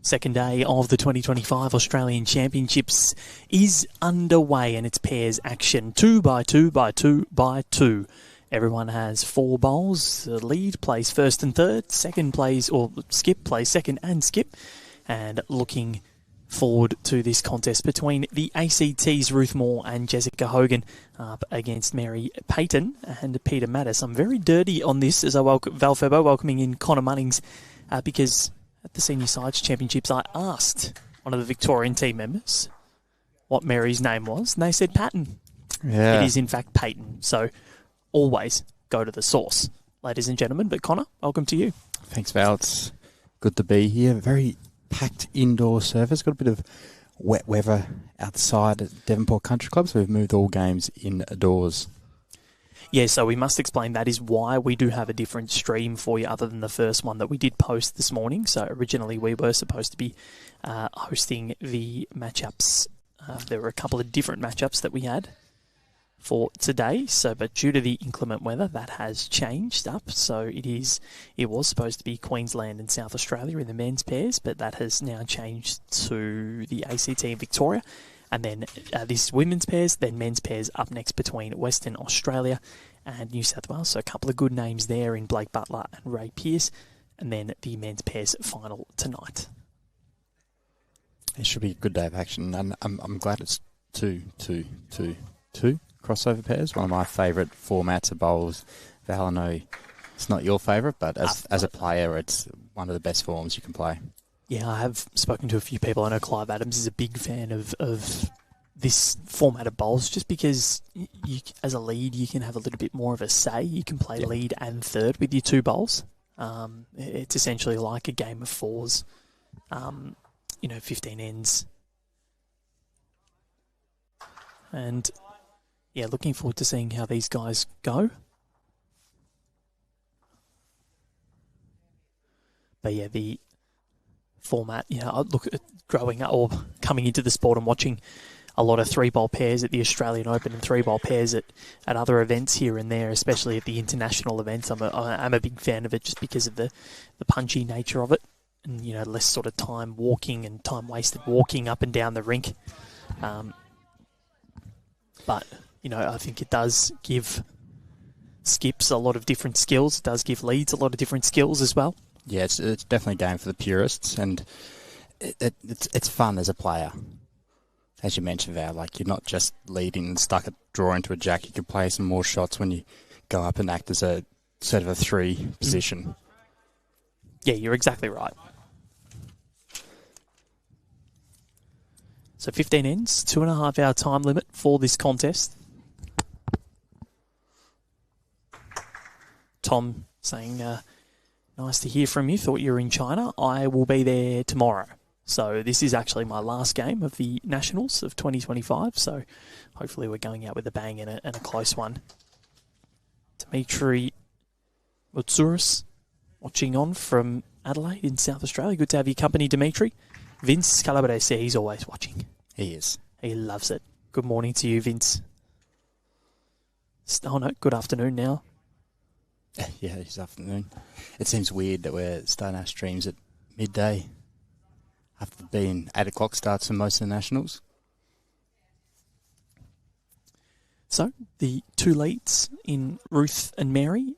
Second day of the 2025 Australian Championships is underway and it's pairs action 2x2x2x2. Everyone has 4 bowls. The lead plays first and third. Second plays, or skip plays second and skip. And looking forward to this contest between the ACT's Ruth Moore and Jessica Hogan up against Mary Payton and Peta Mattys. I'm very dirty on this as I welcome Val Febo, welcoming in Connor Munnings because at the Senior Sides Championships, I asked one of the Victorian team members what Mary's name was, and they said Patton. Yeah. It is, in fact, Payton. So always go to the source, ladies and gentlemen. But Connor, welcome to you. Thanks, Val. It's good to be here. Very packed indoor surface. Got a bit of wet weather outside at Devonport Country Club, so we've moved all games indoors. Yeah, so we must explain that is why we do have a different stream for you other than the first one that we did post this morning. So originally we were supposed to be hosting the matchups. There were a couple of different matchups that we had for today. But due to the inclement weather, that has changed up. So it was supposed to be Queensland and South Australia in the men's pairs, but that has now changed to the ACT and Victoria. And then this women's pairs, then men's pairs up next between Western Australia and New South Wales. So a couple of good names there in Blake Butler and Ray Pearce. And then the men's pairs final tonight. It should be a good day of action. And I'm glad it's two crossover pairs. One of my favourite formats of bowls. Val, I know it's not your favourite, but as a player, it's one of the best forms you can play. Yeah, I have spoken to a few people. I know Clive Adams is a big fan of this format of bowls just because you, as a lead, you can have a little bit more of a say. You can play lead and third with your 2 bowls. It's essentially like a game of 4s, 15 ends. And, yeah, looking forward to seeing how these guys go. But, yeah, the format, I look at growing up or coming into the sport and watching a lot of 3-bowl pairs at the Australian Open and 3-bowl pairs at other events here and there, especially at the international events. I'm a big fan of it just because of the punchy nature of it and, less sort of time walking and time wasted walking up and down the rink. But, I think it does give skips a lot of different skills. It does give leads a lot of different skills as well. Yeah, it's definitely a game for the purists, and it's fun as a player. As you mentioned, Val, like you're not just leading and stuck at draw into a jack. You can play some more shots when you go up and act as a sort of a 3 position. Yeah, you're exactly right. So 15 ends, 2.5 hour time limit for this contest. Tom saying, nice to hear from you. Thought you were in China. I will be there tomorrow. So this is actually my last game of the Nationals of 2025. So hopefully we're going out with a bang and a close one. Dimitri Moutouris watching on from Adelaide in South Australia. Good to have your company, Dimitri. Vince Calabrese, he's always watching. He is. He loves it. Good morning to you, Vince. Oh, no, good afternoon now. Yeah, it's afternoon. It seems weird that we're starting our streams at midday after being 8 o'clock starts for most of the Nationals. So, the 2 leads in Ruth and Mary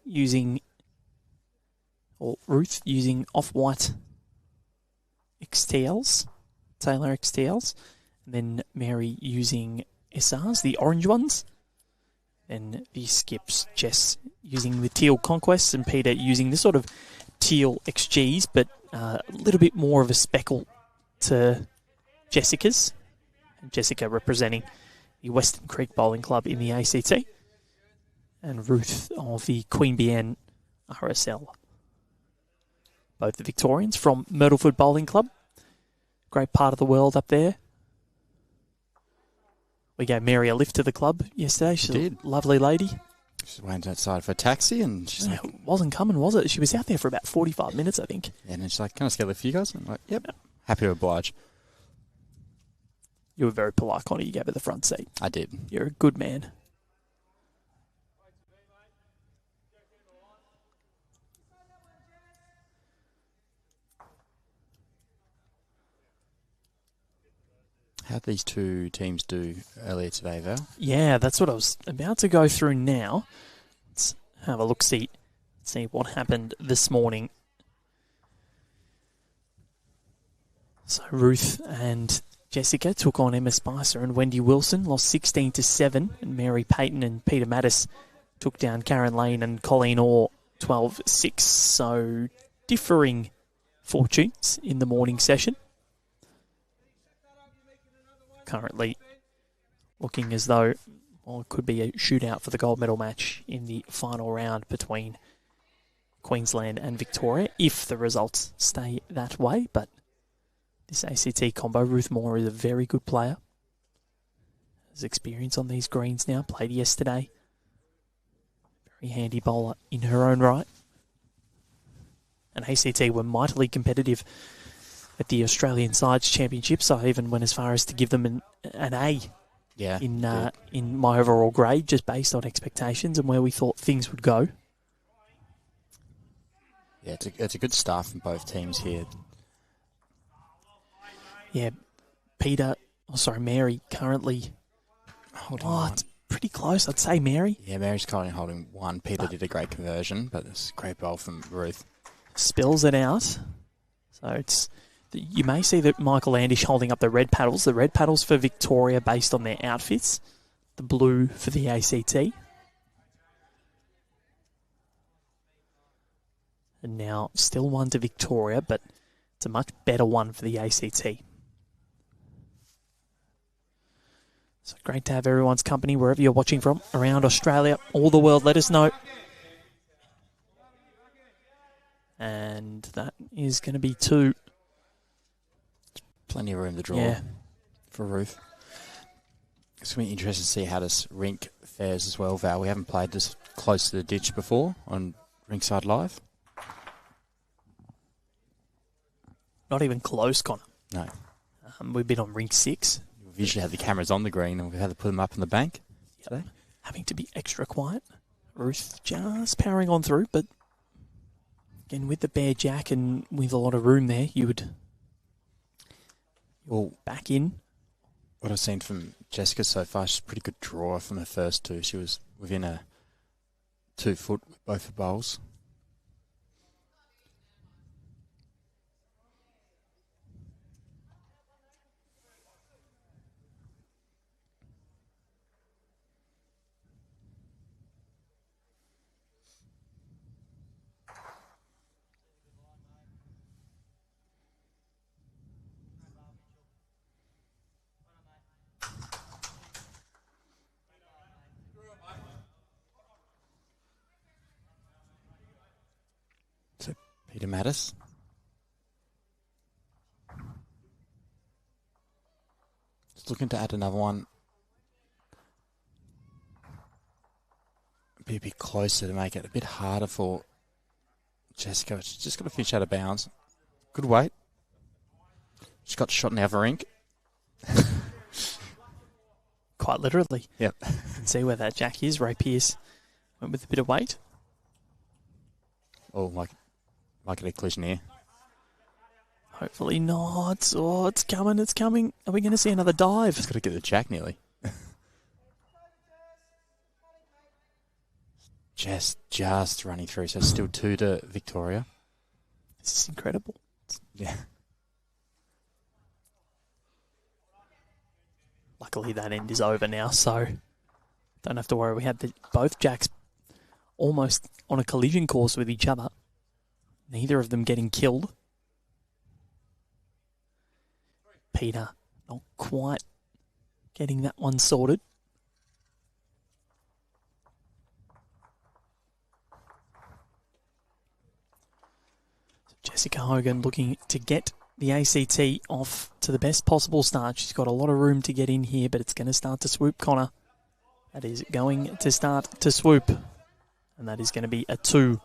Ruth using off-white XTLs, Taylor XTLs, and then Mary using SRs, the orange ones. And the skips, Jess using the teal Conquests and Peter using the sort of teal XGs, but a little bit more of a speckle to Jessica's. Jessica representing the Western Creek Bowling Club in the ACT. And Ruth of the Queen Bienne RSL. Both the Victorians from Myrtleford Bowling Club. Great part of the world up there. We gave Mary a lift to the club yesterday. She's a lovely lady. She went outside for a taxi and she's like... It wasn't coming, was it? She was out there for about 45 minutes, I think. Yeah, and then she's like, can I scale lift for you guys? I'm like, yep. Happy to oblige. You were very polite, Connie. You gave her the front seat. I did. You're a good man. How did these two teams do earlier today, Val? Yeah, that's what I was about to go through now. Let's have a look, see what happened this morning. So Ruth and Jessica took on Emma Spicer and Wendy Wilson, lost 16-7, and Mary Payton and Peta Mattys took down Karen Lane and Colleen Orr 12-6. So differing fortunes in the morning session. Currently looking as though it could be a shootout for the gold medal match in the final round between Queensland and Victoria, if the results stay that way. But this ACT combo, Ruth Moore is a very good player. Has experience on these greens now, played yesterday. Very handy bowler in her own right. And ACT were mightily competitive at the Australian Sides Championships. I even went as far as to give them an A in my overall grade, just based on expectations and where we thought things would go. Yeah, it's a good start from both teams here. Yeah, Mary currently holding one. It's pretty close, I'd say, Mary. Yeah, Mary's currently holding one. Peta did a great conversion, but it's a great bowl from Ruth. Spills it out. So you may see that Michael Landish holding up the red paddles. The red paddles for Victoria based on their outfits. The blue for the ACT. And now still one to Victoria, but it's a much better one for the ACT. So great to have everyone's company wherever you're watching from, around Australia, all the world. Let us know. And that is going to be 2. Plenty of room to draw for Ruth. It's going to be interesting to see how this rink fares as well, Val. We haven't played this close to the ditch before on Rinkside Live. Not even close, Connor. No. We've been on rink 6. We've usually had the cameras on the green and we've had to put them up on the bank today. Having to be extra quiet. Ruth just powering on through, but again, with the bare jack and with a lot of room there, you would back in. What I've seen from Jessica so far, she's a pretty good drawer from her first 2. She was within a 2 foot with both her bowls. Peta Mattys. Just looking to add another one. Be a bit closer to make it a bit harder for Jessica. She's just got to fish out of bounds. Good weight. She's got shot in the other rink. Quite literally. Yep. You can see where that jack is. Ray Pearce went with a bit of weight. Oh, might get a collision here. Hopefully not. Oh, it's coming, it's coming. Are we going to see another dive? Just got to get the jack nearly. just running through. So still 2 to Victoria. This is incredible. Yeah. Luckily that end is over now, so don't have to worry. We had both jacks almost on a collision course with each other. Neither of them getting killed. Peta not quite getting that one sorted. So Jessica Hogan looking to get the ACT off to the best possible start. She's got a lot of room to get in here, but it's going to start to swoop, Connor. That is going to start to swoop. And that is going to be a 2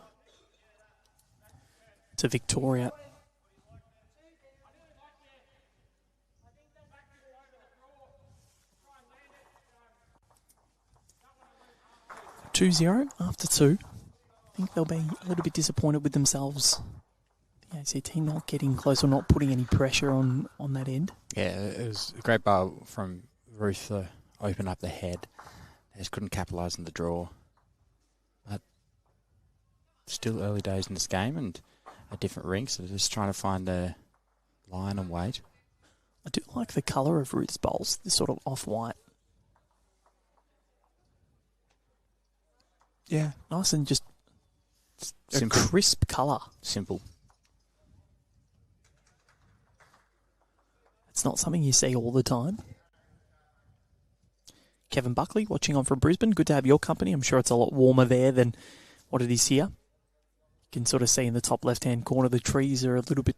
to Victoria. (2-0) after 2. I think they'll be a little bit disappointed with themselves, the ACT not getting close or not putting any pressure on that end. Yeah, it was a great ball from Ruth to open up the head. They just couldn't capitalise on the draw. But still early days in this game and a different rink, so just trying to find a line and weight. I do like the colour of Ruth's bowls, this sort of off-white. Yeah. Nice and just Simple. a crisp colour. Simple. It's not something you see all the time. Kevin Buckley watching on from Brisbane. Good to have your company. I'm sure it's a lot warmer there than what it is here. You can sort of see in the top left-hand corner the trees are a little bit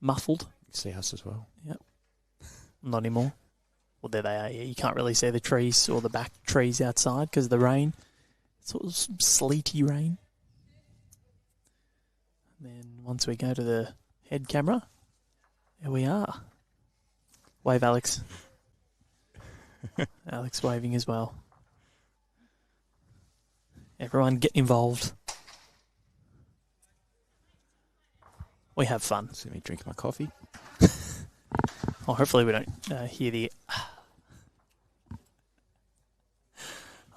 muffled. You can see us as well. Yep. Not anymore. Well, there they are. Yeah, you can't really see the trees or the back trees outside because of the rain. It's sort of sleety rain. And then once we go to the head camera, there we are. Wave, Alex. Alex waving as well. Everyone get involved. We have fun. See me drink my coffee. Oh, hopefully we don't hear the...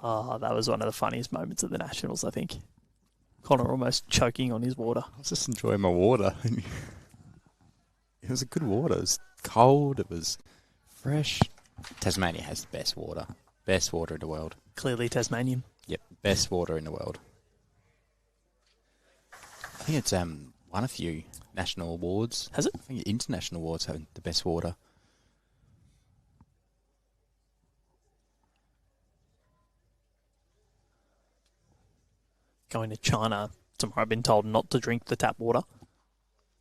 Oh, that was one of the funniest moments of the Nationals, I think. Connor almost choking on his water. I was just enjoying my water. It was a good water. It was cold. It was fresh. Tasmania has the best water. Best water in the world. Clearly Tasmanian. Yep, best water in the world. I think it's won a few national awards. Has it? I think international awards have the best water. Going to China tomorrow. I've been told not to drink the tap water.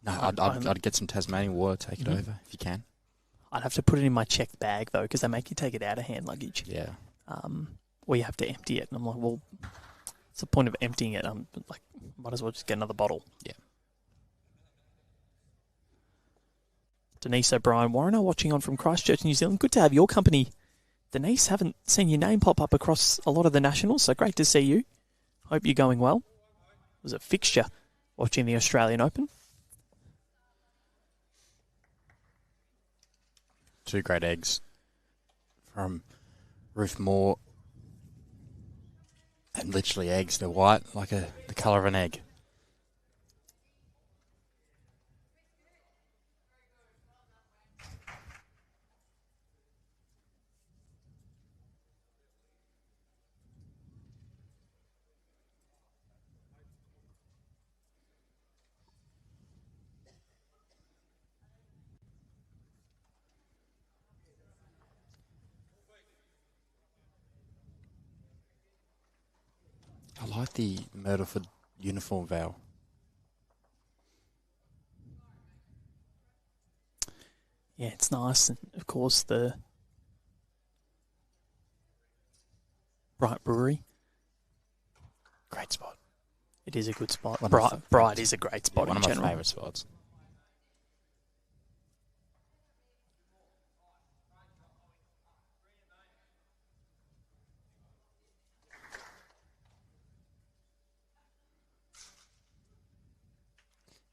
No, I'd get some Tasmanian water, take it over if you can. I'd have to put it in my checked bag, though, because they make you take it out of hand luggage. Yeah. Or you have to empty it. And I'm like, well, what's the point of emptying it? I'm like, might as well just get another bottle. Yeah. Denise O'Brien Warrener watching on from Christchurch, New Zealand. Good to have your company. Denise, haven't seen your name pop up across a lot of the Nationals, so great to see you. Hope you're going well. It was a fixture watching the Australian Open. Two great eggs from Ruth Moore. And literally eggs, they're white, like the colour of an egg. I like the Myrtleford uniform, Val. Yeah, it's nice. And, of course, the Bright Brewery. Great spot. It is a good spot. One Bright is a great spot one in of general. my favourite spots.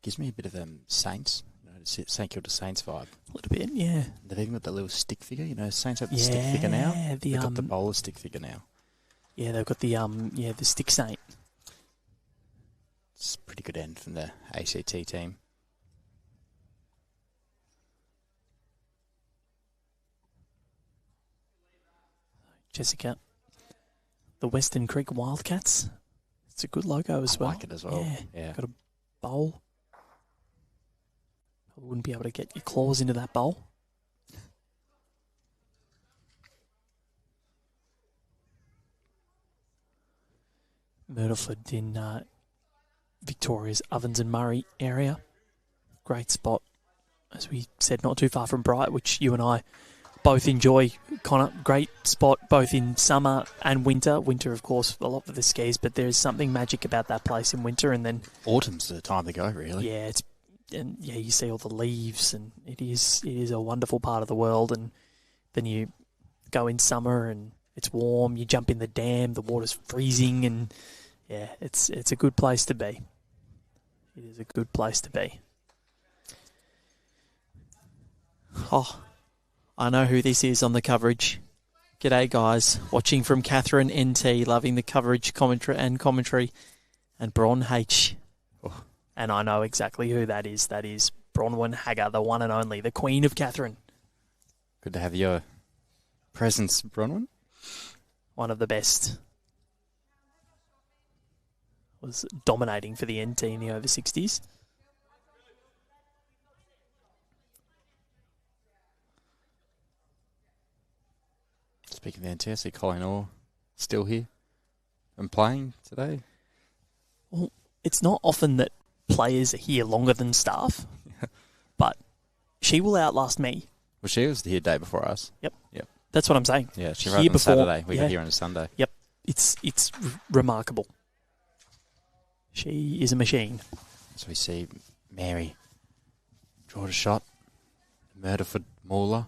Gives me a bit of Saints, St Kilda Saints vibe. A little bit, yeah. They've even got that little stick figure. Saints have the stick figure now. They've got the bowler stick figure now. Yeah, they've got the the stick saint. It's a pretty good end from the ACT team. Jessica, the Western Creek Wildcats. It's a good logo as well. I like it as well. Yeah. Got a bowl. Probably wouldn't be able to get your claws into that bowl. Myrtleford in Victoria's Ovens and Murray area. Great spot. As we said, not too far from Bright, which you and I both enjoy. Connor, great spot both in summer and winter. Winter, of course, a lot for the skis, but there's something magic about that place in winter. And then autumn's the time to go, really. Yeah, you see all the leaves, and it is a wonderful part of the world. And then you go in summer, and it's warm. You jump in the dam, the water's freezing, and yeah, it's a good place to be. It is a good place to be. Oh, I know who this is on the coverage. G'day, guys. Watching from Catherine NT, loving the coverage, commentary, and Bron H. Oh. And I know exactly who that is. That is Bronwyn Hagger, the one and only, the Queen of Catherine. Good to have your presence, Bronwyn. One of the best. Was dominating for the NT in the over 60s. Speaking of the NT, I see Colin Orr still here and playing today. Well, it's not often that players are here longer than staff, but she will outlast me. Well, she was here day before us. Yep. Yep. That's what I'm saying. Yeah, she arrived on Saturday. We got here on a Sunday. Yep. It's remarkable. She is a machine. So we see Mary draw a shot. Murderford Mauler.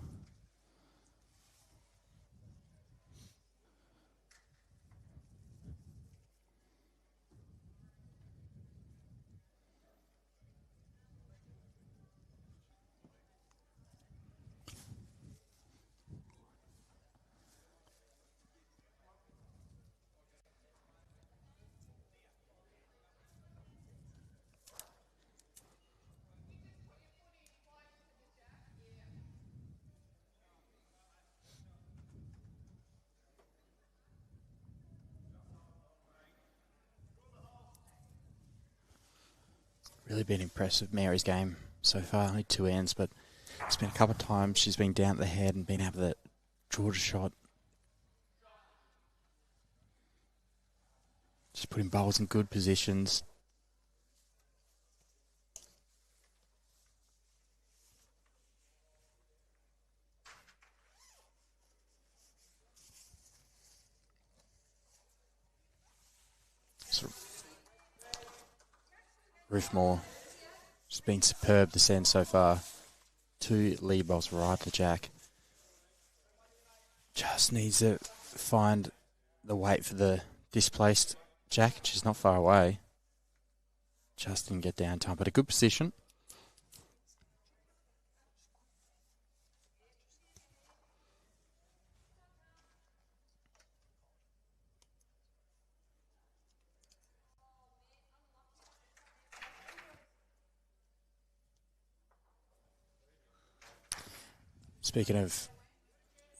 Really been impressed with Mary's game so far. Only 2 ends, but it's been a couple of times she's been down at the head and been able to draw a shot. She's putting bowls in good positions. Ruthmore has been superb this end so far. 2 lead bowls right to Jack. Just needs to find the weight for the displaced Jack. She's not far away. Just didn't get down time, but a good position. Speaking of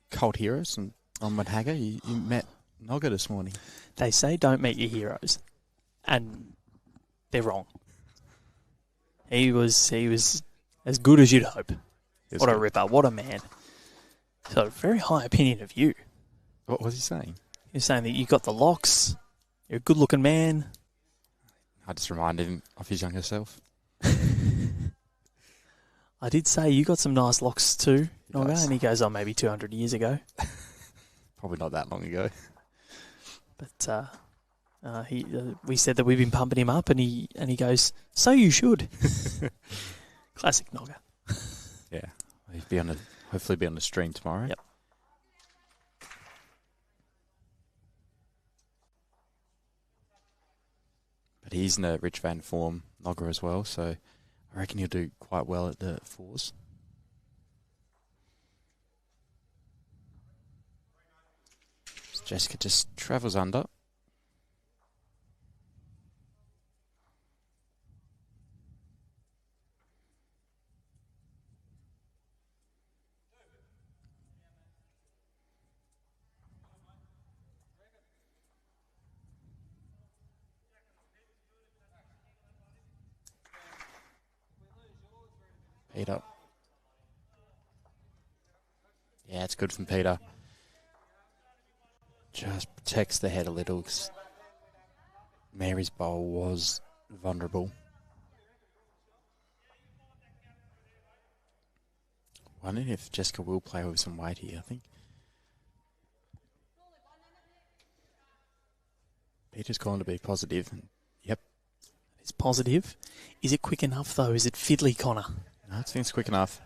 cult heroes and Onward Hagger, you met Nogger this morning. They say don't meet your heroes, and they're wrong. He was as good as you'd hope. What a ripper, what a man. So very high opinion of you. What was he saying? He was saying that you got the locks, you're a good looking man. I just reminded him of his younger self. I did say you got some nice locks too, Nogger, and he goes, oh, maybe 200 years ago. Probably not that long ago. But we said that we've been pumping him up, and he goes, so you should. Classic Nogger. Yeah, he'll hopefully be on the stream tomorrow. Yep. But he's in a Rich Van form, Nogger as well, so I reckon he'll do quite well at the fours. Jessica just travels under. Peter. Yeah, it's good from Peter. Just protects the head a little because Mary's bowl was vulnerable. Wondering if Jessica will play with some weight here, I think. Peter's going to be positive. Yep. It's positive. Is it quick enough, though? Is it fiddly, Connor? No, I think it's quick enough.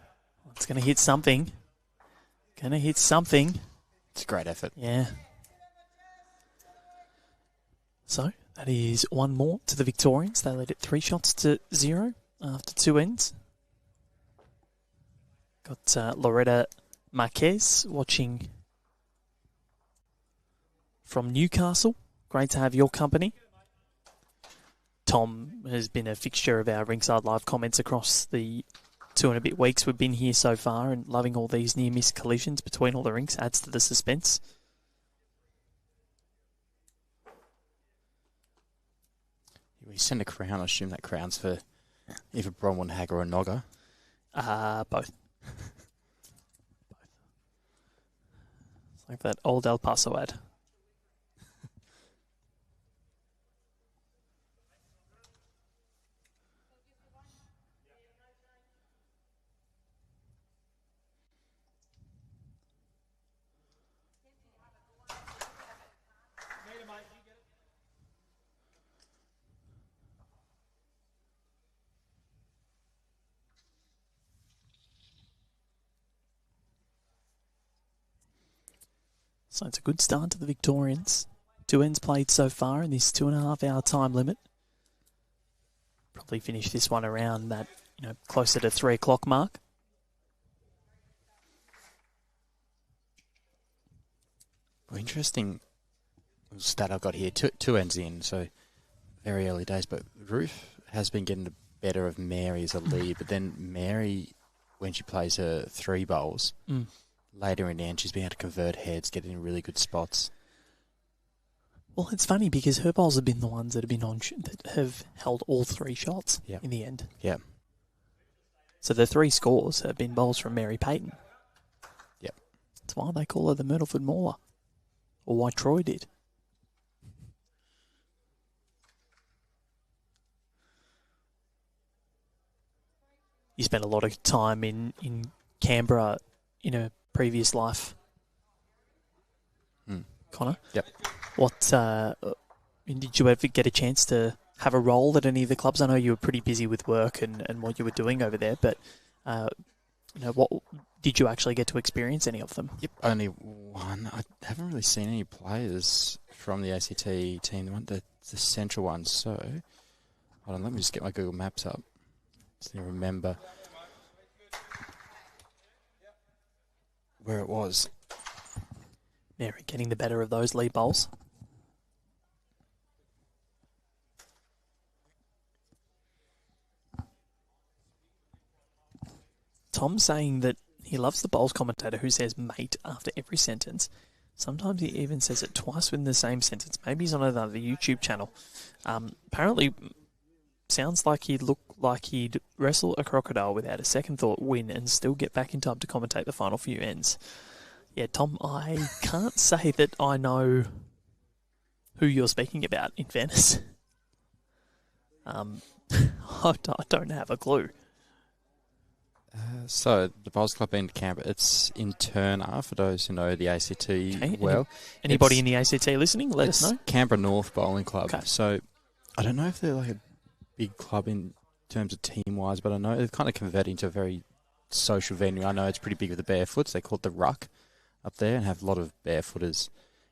It's going to hit something. It's a great effort. Yeah. So, that is one more to the Victorians. They led it 3 shots to 0 after 2 ends. Got Loretta Marquez watching from Newcastle. Great to have your company. Tom has been a fixture of our Rinkside Live comments across the 2 and a bit weeks we've been here so far, and loving all these near-miss collisions between all the rinks. Adds to the suspense. We send a crown. I assume that crown's for either Bronwyn, Hag or a Nogger. Both. It's like that old El Paso ad. So it's a good start to the Victorians. 2 ends played so far in this 2.5 hour time limit. Probably finish this one around that, closer to 3 o'clock mark. Well, interesting stat I've got here. Two ends in, so very early days. But Ruth has been getting the better of Mary as a lead, but then Mary, when she plays her 3 bowls, later in the end, she's been able to convert heads, get in really good spots. Well, it's funny because her bowls have been the ones that have been that have held all 3 shots in the end. Yeah. So the 3 scores have been bowls from Mary Payton. Yep. That's why they call her the Myrtleford Mauler, or why Troy did. You spent a lot of time in Canberra in a previous life, Connor. Yep. What did you ever get a chance to have a role at any of the clubs? I know you were pretty busy with work and what you were doing over there, but what did you actually get to experience any of them? Yep, only one. I haven't really seen any players from the ACT team, the central ones. So, hold on, let me just get my Google Maps up. Just need to remember where it was. Mary getting the better of those lead bowls. Tom saying that he loves the bowls commentator who says mate after every sentence. Sometimes he even says it twice within the same sentence. Maybe he's on another YouTube channel. Apparently, sounds like he'd look like he'd wrestle a crocodile without a second thought, win, and still get back in time to commentate the final few ends. Yeah, Tom, I can't say that I know who you're speaking about, in fairness. I don't have a clue. So, the Bowls Club in Canberra, it's in Turner, for those who know the ACT well. Anybody in the ACT listening, let us know. Canberra North Bowling Club. Okay. So, I don't know if they're like a big club in terms of team-wise, but I know they've kind of converted into a very social venue. I know it's pretty big with the barefoots. They call it the Ruck up there and have a lot of barefooters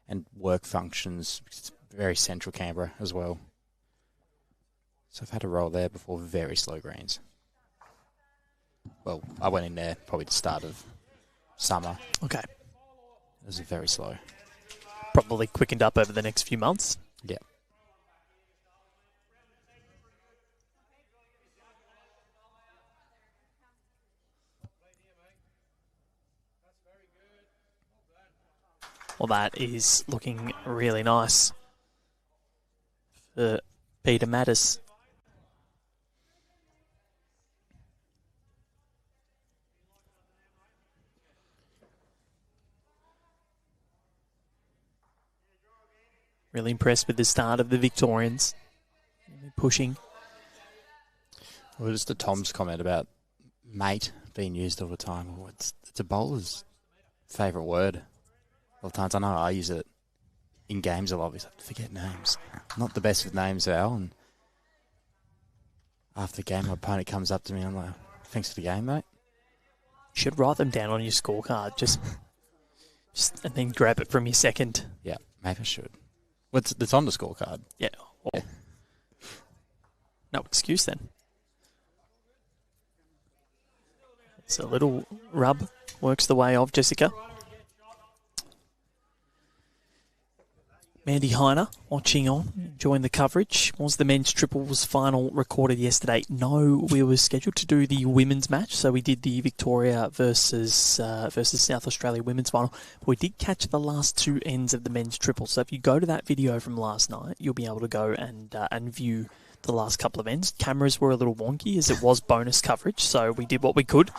and work functions. It's very central Canberra as well. So I've had a roll there before, very slow greens. Well, I went in there probably the start of summer. Okay. It was very slow. Probably quickened up over the next few months. Yeah. Well, that is looking really nice for Peta Mattys. Really impressed with the start of the Victorians. Really pushing. Well, just the Tom's comment about mate being used all the time. Well, it's a bowler's favourite word. A lot of times I know I use it in games a lot. I forget names. I'm not the best with names, Al. And after the game, my opponent comes up to me and I'm like, thanks for the game, mate. You should write them down on your scorecard. Just and then grab it from your second. Yeah, maybe I should. Well, it's on the scorecard. Yeah. Well, no excuse then. It's a little rub, works the way of Jessica. Mandy Heiner watching on, enjoying the coverage. Was the men's triples final recorded yesterday? No, we were scheduled to do the women's match, so we did the Victoria versus South Australia women's final. But we did catch the last two ends of the men's triple. So if you go to that video from last night, you'll be able to go and view the last couple of ends. Cameras were a little wonky as it was bonus coverage, so we did what we could.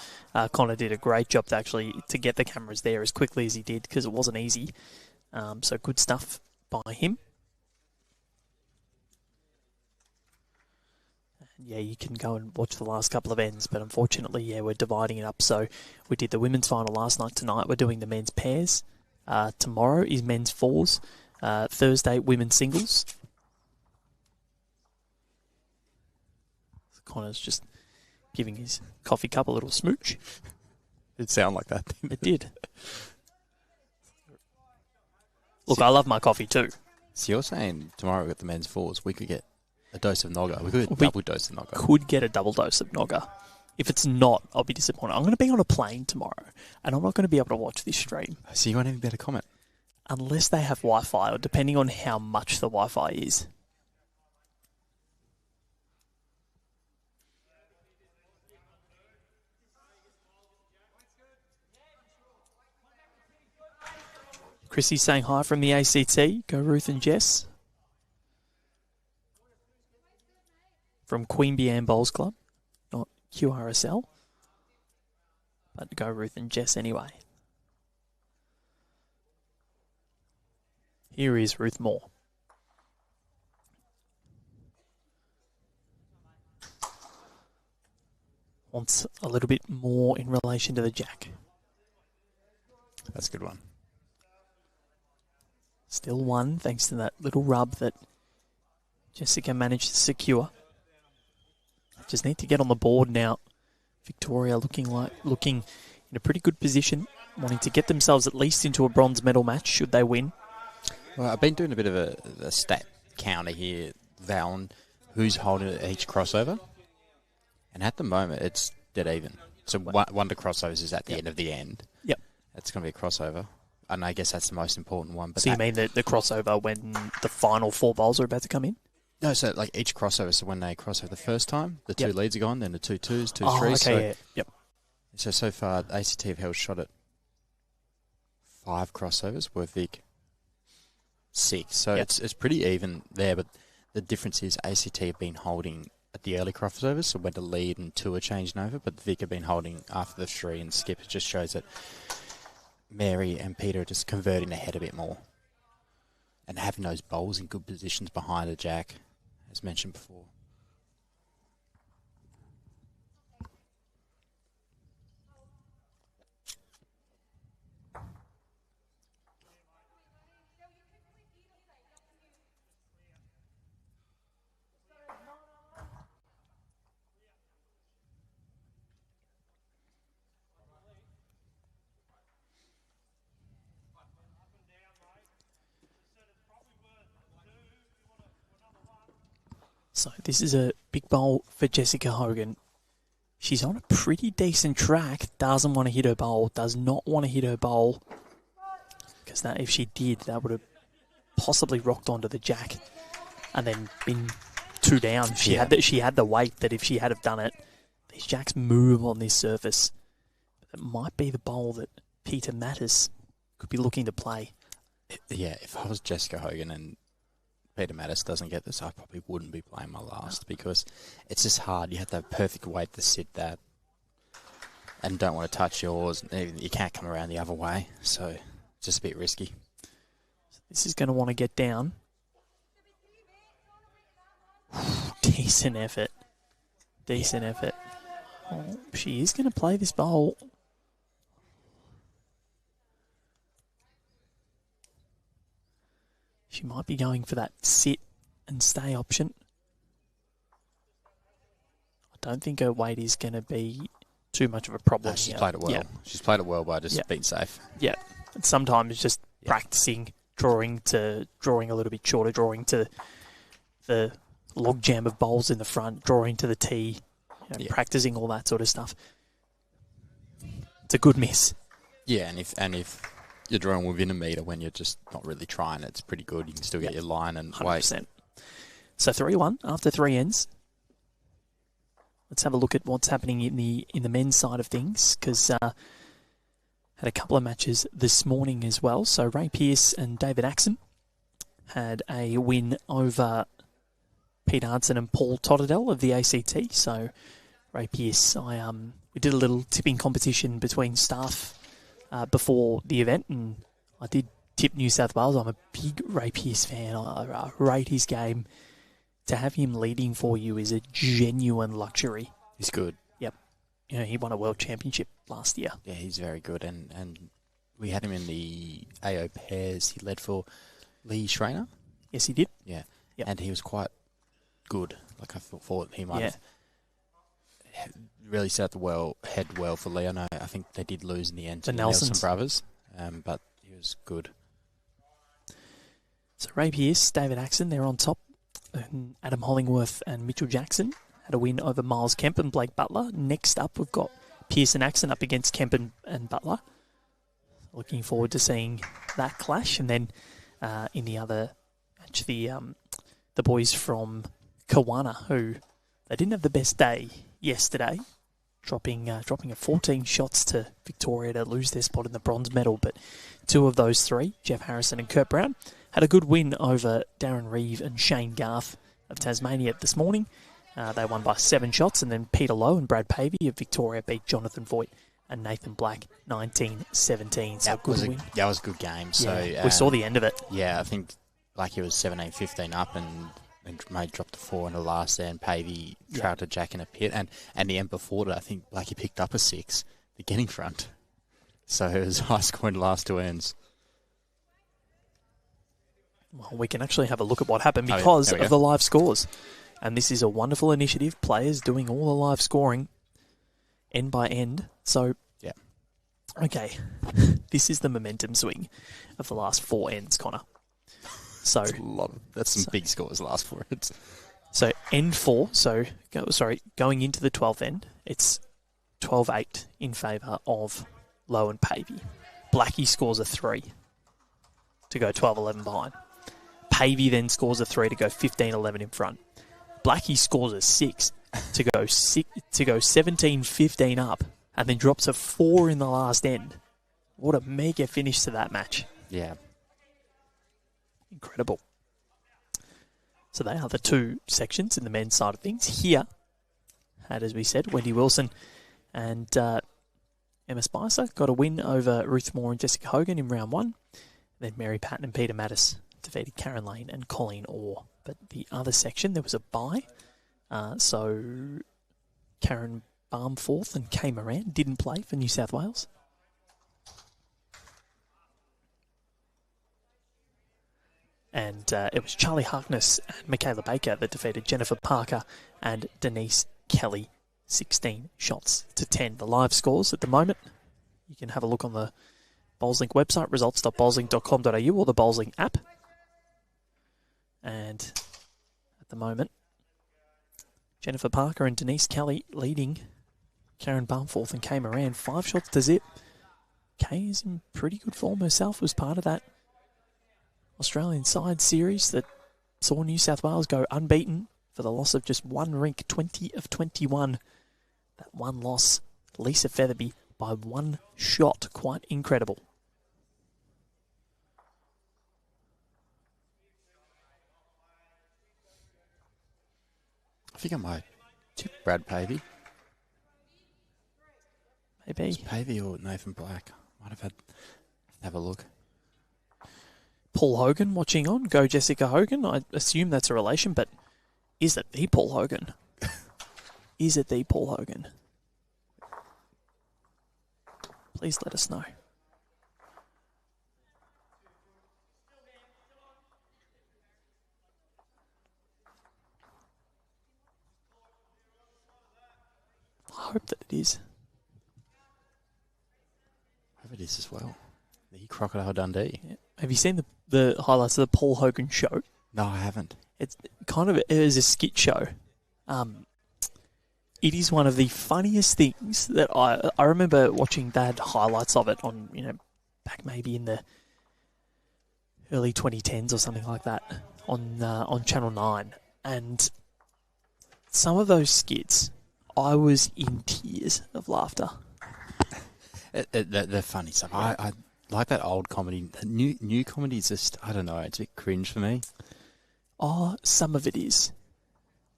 Connor did a great job to get the cameras there as quickly as he did because it wasn't easy. So good stuff by him. And yeah, you can go and watch the last couple of ends, but unfortunately, yeah, we're dividing it up. So we did the women's final last night. Tonight we're doing the men's pairs. Tomorrow is men's fours. Thursday, women's singles. Connor's just giving his coffee cup a little smooch. It sounded like that. It did. Look, I love my coffee too. So you're saying tomorrow at the men's fours, we could get a dose of Nogga. We could get a double dose of Nogga. Could get a double dose of Nogga. If it's not, I'll be disappointed. I'm going to be on a plane tomorrow, and I'm not going to be able to watch this stream. So you won't even be able to comment? Unless they have Wi-Fi, or depending on how much the Wi-Fi is. Chrissy's saying hi from the ACT. Go Ruth and Jess. From Queanbeyan Bowls Club, not QRSL. But go Ruth and Jess anyway. Here is Ruth Moore. Wants a little bit more in relation to the jack. That's a good one. Still one, thanks to that little rub that Jessica managed to secure. Just need to get on the board now. Victoria looking in a pretty good position, wanting to get themselves at least into a bronze medal match should they win. Well, I've been doing a bit of a stat counter here, Val, on who's holding each crossover. And at the moment, it's dead even. So one to crossovers is at the end of the end. Yep. It's going to be a crossover. And I guess that's the most important one. But so you mean the crossover when the final four bowls are about to come in? No, so like each crossover, so when they cross over the first time, the two leads are gone, then the two twos, two Okay, threes. So, yeah. Yep. So far, ACT have held shot at 5 crossovers, where VIC 6. So it's pretty even there, but the difference is ACT have been holding at the early crossovers, so when the lead and 2 are changing over, but VIC have been holding after the 3 and skip. It just shows that Mary and Peter are just converting ahead a bit more and having those bowls in good positions behind the jack, as mentioned before. So this is a big bowl for Jessica Hogan. She's on a pretty decent track. Doesn't want to hit her bowl. Does not want to hit her bowl. Because if she did, that would have possibly rocked onto the jack and then been 2 down. She had the weight that if she had have done it, these jacks move on this surface. It might be the bowl that Peta Mattys could be looking to play. Yeah, if I was Jessica Hogan and Peta Mattys doesn't get this, I probably wouldn't be playing my last because it's just hard. You have to have perfect weight to sit that and don't want to touch yours. You can't come around the other way, so it's just a bit risky. This is going to want to get down. Decent effort. Decent effort. Oh, she is going to play this bowl. She might be going for that sit and stay option. I don't think her weight is going to be too much of a problem. No, she's played it well. Yeah. She's played it well by just being safe. Yeah. And sometimes just practicing, drawing a little bit shorter, drawing to the logjam of bowls in the front, drawing to the tee, practicing all that sort of stuff. it's a good miss. Yeah, and if you're drawing within a metre when you're just not really trying, it's pretty good. You can still get your line and 100%. weight. So 3-1 after 3 ends. Let's have a look at what's happening in the men's side of things, because had a couple of matches this morning as well. So Ray Pearce and David Axon had a win over Pete Hudson and Paul Totterdell of the ACT. So Ray Pearce, we did a little tipping competition between staff before the event, and I did tip New South Wales. I'm a big Ray Pearce fan. I rate his game. To have him leading for you is a genuine luxury. He's good. Yep. You know, he won a world championship last year. Yeah, he's very good. And we had him in the AO pairs. He led for Lee Schreiner. Yes, he did. Yeah. Yep. And he was quite good. Like I thought he might have really set the head well for Lee. I know, I think they did lose in the end to The the Nelson Nelsons. brothers, but he was good. So Ray Pearce, David Axon, they're on top. And Adam Hollingworth and Mitchell Jackson had a win over Miles Kemp and Blake Butler. Next up, we've got Pearce and Axon up against Kemp and Butler. Looking forward to seeing that clash. And then in the other match, the boys from Kawana, who they didn't have the best day yesterday, dropping a 14 shots to Victoria to lose their spot in the bronze medal. But two of those three, Jeff Harrison and Kurt Brown, had a good win over Darren Reeve and Shane Garth of Tasmania this morning. They won by 7 shots, and then Peter Lowe and Brad Pavey of Victoria beat Jonathan Voigt and Nathan Black 19-17. So That good was win. That was a good game. So we saw the end of it. Yeah, I think Blackie was 17-15 up and made dropped to 4 in the last there, and Pavey tried to jack in a pit. And the end before that, I think Blackie picked up a 6 to get in front. So it was high scoring the last 2 ends. Well, we can actually have a look at what happened because of the live scores. And this is a wonderful initiative. Players doing all the live scoring end by end. So, okay, this is the momentum swing of the last 4 ends, Connor. So That's some big scores the last 4 ends. So end 4, going into the 12th end, it's 12-8 in favour of Lowe and Pavey. Blackie scores a 3 to go 12-11 behind. Pavey then scores a 3 to go 15-11 in front. Blackie scores a 6 to go 17-15 up, and then drops a 4 in the last end. What a mega finish to that match. Yeah. Incredible. So they are the 2 sections in the men's side of things. Here had, as we said, Wendy Wilson and Emma Spicer got a win over Ruth Moore and Jessica Hogan in round 1. Then Mary Patton and Peta Mattys defeated Karen Lane and Colleen Orr. But the other section, there was a bye. So Karen Barmforth and Kay Moran didn't play for New South Wales. And it was Charlie Harkness and Michaela Baker that defeated Jennifer Parker and Denise Kelly 16 shots to 10. The live scores at the moment, you can have a look on the Bowlslink website, results.bowlslink.com.au, or the Bowlslink app. And at the moment, Jennifer Parker and Denise Kelly leading Karen Barmforth and Kay Moran 5 shots to zip. Kay is in pretty good form herself, was part of that Australian side series that saw New South Wales go unbeaten for the loss of just one rink, 20 of 21. That one loss, Lisa Featherby, by 1 shot. Quite incredible. I think I might tip Brad Pavey. Maybe. It's Pavey or Nathan Black. Might have a look. Paul Hogan watching on. Go Jessica Hogan. I assume that's a relation, but is it the Paul Hogan? Is it the Paul Hogan? Please let us know. I hope that it is. I hope it is as well. The Crocodile Dundee. Yeah. Have you seen the highlights of the Paul Hogan show? No, I haven't. It's kind of, it is a skit show. It is one of the funniest things that I remember watching. They had highlights of it on, back maybe in the early 2010s or something like that on Channel 9. And some of those skits, I was in tears of laughter. They're funny stuff. I like that old comedy. New comedy is just, I don't know, it's a bit cringe for me. Oh, some of it is.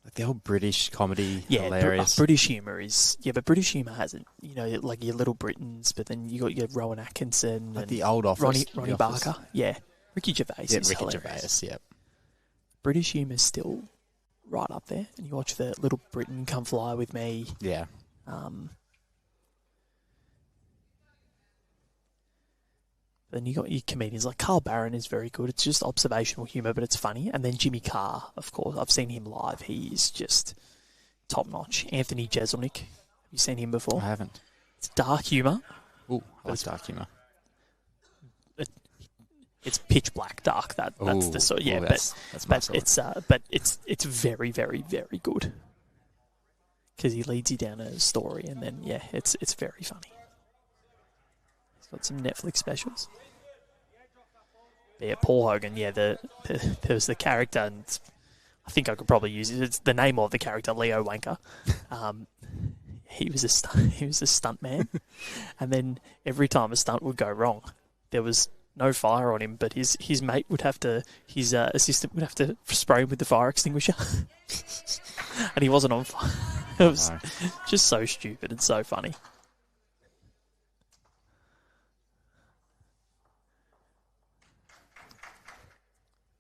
Like the old British comedy, hilarious. British humour is... Yeah, but British humour hasn't. Like your Little Britons, but then you got your Rowan Atkinson Like and the old Office. Ronnie Barker. Yeah. Ricky Gervais is Ricky hilarious. Gervais, yeah. British humour's still right up there. And you watch the Little Britain Come Fly With Me. Yeah. Then you got your comedians like Carl Barron is very good. It's just observational humour, but it's funny. And then Jimmy Carr, of course. I've seen him live. He is just top notch. Anthony Jeselnik. Have you seen him before? I haven't. It's dark humour. Ooh, I like dark humour. It's pitch black dark. That's the sort. Yeah, that's but it's very, very, very good. Because he leads you down a story, and then it's very funny. He's got some Netflix specials. Yeah, Paul Hogan. Yeah, there was the character, and I think I could probably use it. It's the name of the character, Leo Wanker. He was a stunt man, and then every time a stunt would go wrong, there was no fire on him, but his mate would have to, his assistant would have to spray him with the fire extinguisher, and he wasn't on fire. It was just so stupid and so funny.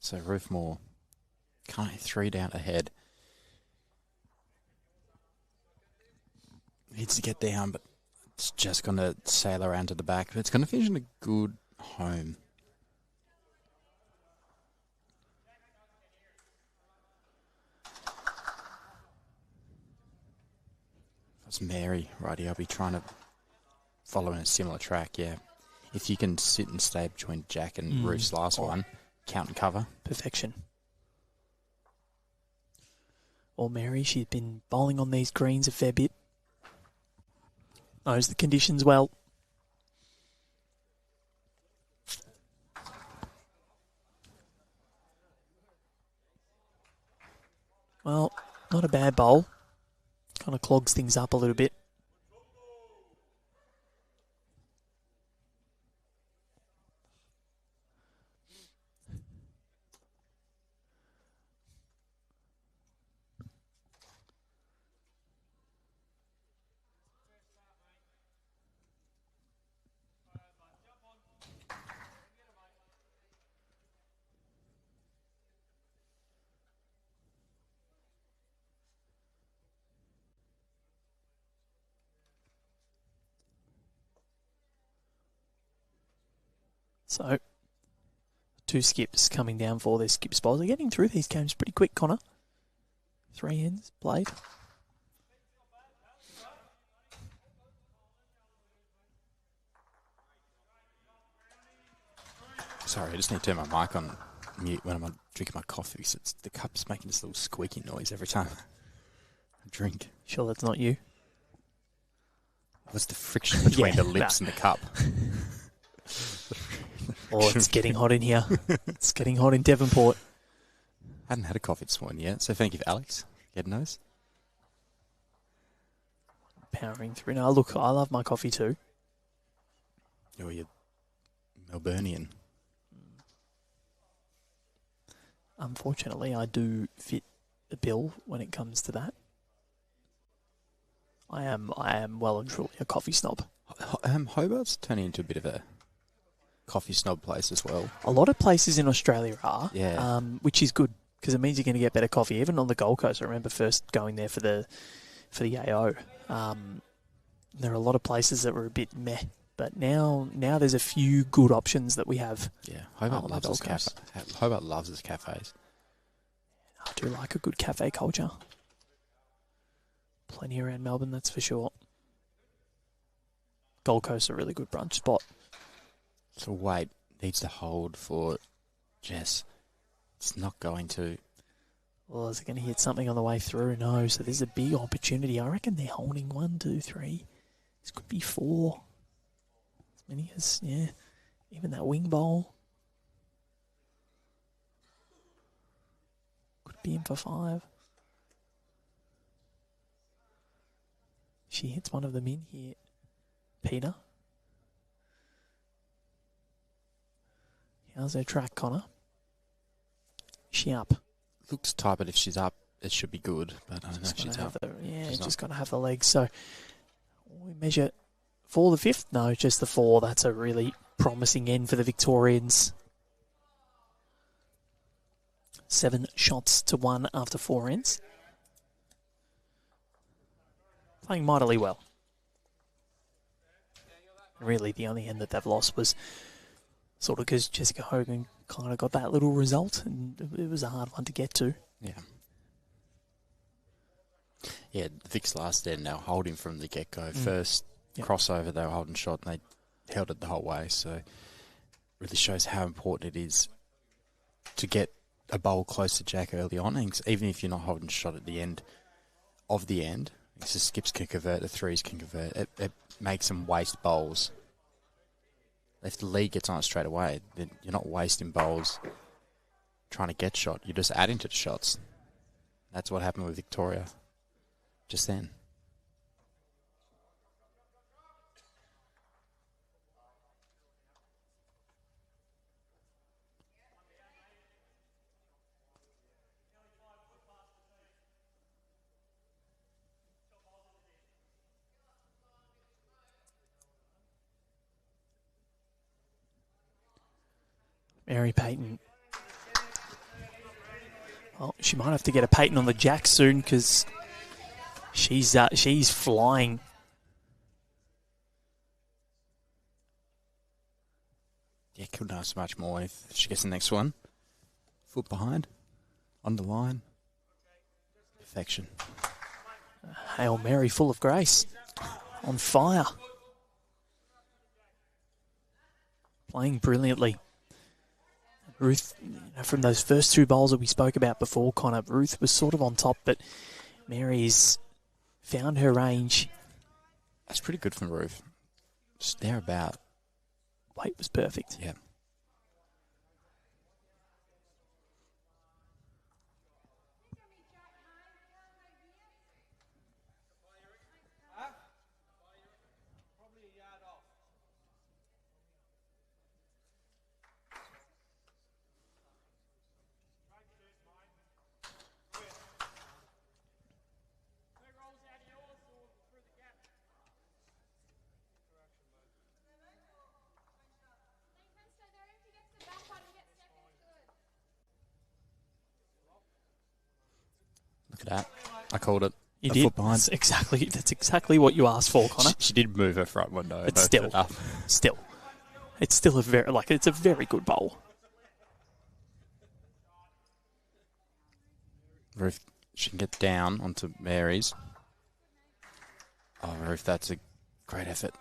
So Roofmore, kind of 3 down ahead. Needs to get down, but it's just going to sail around to the back. But it's going to finish in a good home. That's Mary, righty. I'll be trying to follow in a similar track, yeah. If you can sit and stay between Jack and Roof's last one, count and cover. Perfection. Or Mary, she's been bowling on these greens a fair bit. Knows the conditions well. Well, not a bad bowl. Kind of clogs things up a little bit. So, 2 skips coming down for their skip spots. They're getting through these games pretty quick, Connor. 3 ends played. Sorry, I just need to turn my mic on mute when I'm drinking my coffee because the cup's making this little squeaky noise every time I drink. Sure that's not you? What's the friction between the lips and the cup? Oh, it's getting hot in here. It's getting hot in Devonport. I hadn't had a coffee this morning yet, so thank you for Alex. Getting those. Powering through. Now, look, I love my coffee too. Oh, you're Melburnian. Unfortunately, I do fit the bill when it comes to that. I am well and truly a coffee snob. Hobart's turning into a bit of a coffee snob place as well. A lot of places in Australia are, yeah. Which is good because it means you're going to get better coffee. Even on the Gold Coast, I remember first going there for the AO. There are a lot of places that were a bit meh, but now there's a few good options that we have. Yeah, Hobart loves his cafe. Hobart loves his cafes. I do like a good cafe culture. Plenty around Melbourne, that's for sure. Gold Coast is a really good brunch spot. So wait, needs to hold for Jess. It's not going to. Well, is it going to hit something on the way through? No, so there's a big opportunity. I reckon they're holding 1, 2, 3. This could be 4. As many as, yeah, even that wing bowl. Could be in for 5. She hits one of them in here. Peter. How's her track, Connor? She up? Looks tight, but if she's up, it should be good. But I don't know if she's up. Just got to have the legs. So we measure for the 5th. No, just the 4. That's a really promising end for the Victorians. 7 shots to 1 after 4 ends. Playing mightily well. Really, the only end that they've lost was sort of because Jessica Hogan kind of got that little result, and it was a hard one to get to. Yeah. Yeah, Vic's last end, they were holding from the get-go. First crossover, they were holding shot, and they held it the whole way. So really shows how important it is to get a bowl close to Jack early on. And even if you're not holding shot at the end of the end, the skips can convert, the threes can convert. It makes them waste bowls. If the lead gets on it straight away, then you're not wasting bowls trying to get shot. You're just adding to the shots. That's what happened with Victoria just then. Mary Payton. Well, she might have to get a Payton on the jack soon because she's flying. Yeah, couldn't ask much more if she gets the next one. Foot behind, on the line. Perfection. Hail Mary, full of grace. On fire. Playing brilliantly. Ruth, from those first 2 bowls that we spoke about before, Connor, Ruth was sort of on top, but Mary's found her range. That's pretty good from Ruth. Just thereabout. Weight was perfect. Yeah. Look at that. I called it. You did. Foot behind. That's exactly what you asked for, Connor. She did move her front window. But still, it's still it's a very good bowl. Ruth, she can get down onto Mary's. Oh, Ruth, that's a great effort.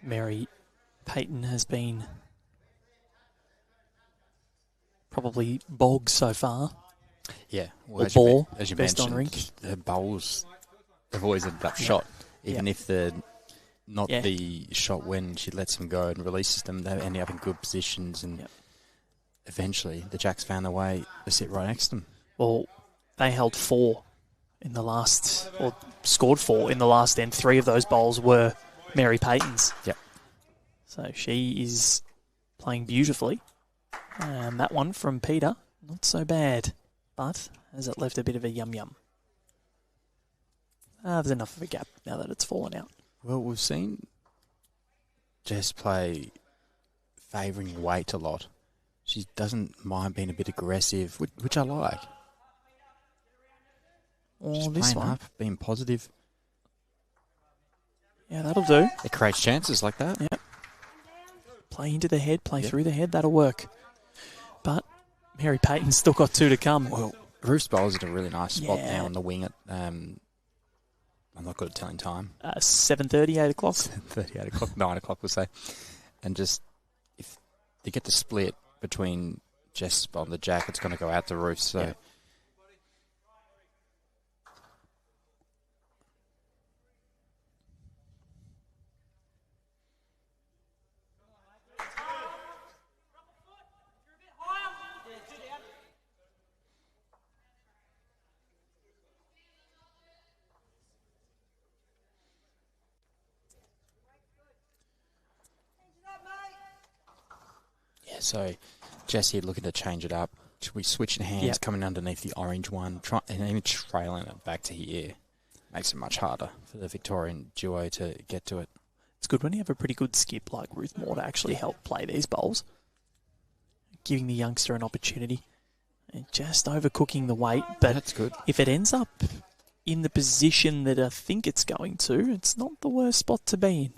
Mary Payton has been probably bogged so far. Yeah. Well, as you best on mentioned, rink. the bowls have always ended up shot. Even if they're not the shot when she lets them go and releases them, they end up in good positions, and eventually the Jacks found their way to sit right next to them. Well, they held 4 in the last, or scored 4 in the last end. 3 of those bowls were Mary Payton's. Yep. So she is playing beautifully. And that one from Peter, not so bad. But has it left a bit of a yum-yum? There's enough of a gap now that it's fallen out. Well, we've seen Jess play favouring weight a lot. She doesn't mind being a bit aggressive, which I like. Oh, She's this playing one. up, being positive. Yeah, that'll do. It creates chances like that. Yep. Play into the head, play through the head, that'll work. But Mary Payton's still got 2 to come. Well, Ruth's bowl's in a really nice spot Yeah. now on the wing. I'm not good at telling time. 7:30, 8 o'clock. 7:30, 8 o'clock, 9 o'clock, we'll say. And just, if they get the split between Jess's bowl and the jack, it's going to go out to Ruth. So. Yeah. So, Jesse looking to change it up. Should we switching hands, coming underneath the orange one, and then trailing it back to here? Makes it much harder for the Victorian duo to get to it. It's good when you have a pretty good skip like Ruth Moore to actually help play these bowls. Giving the youngster an opportunity. And just overcooking the weight. But that's good. If it ends up in the position that I think it's going to, it's not the worst spot to be in.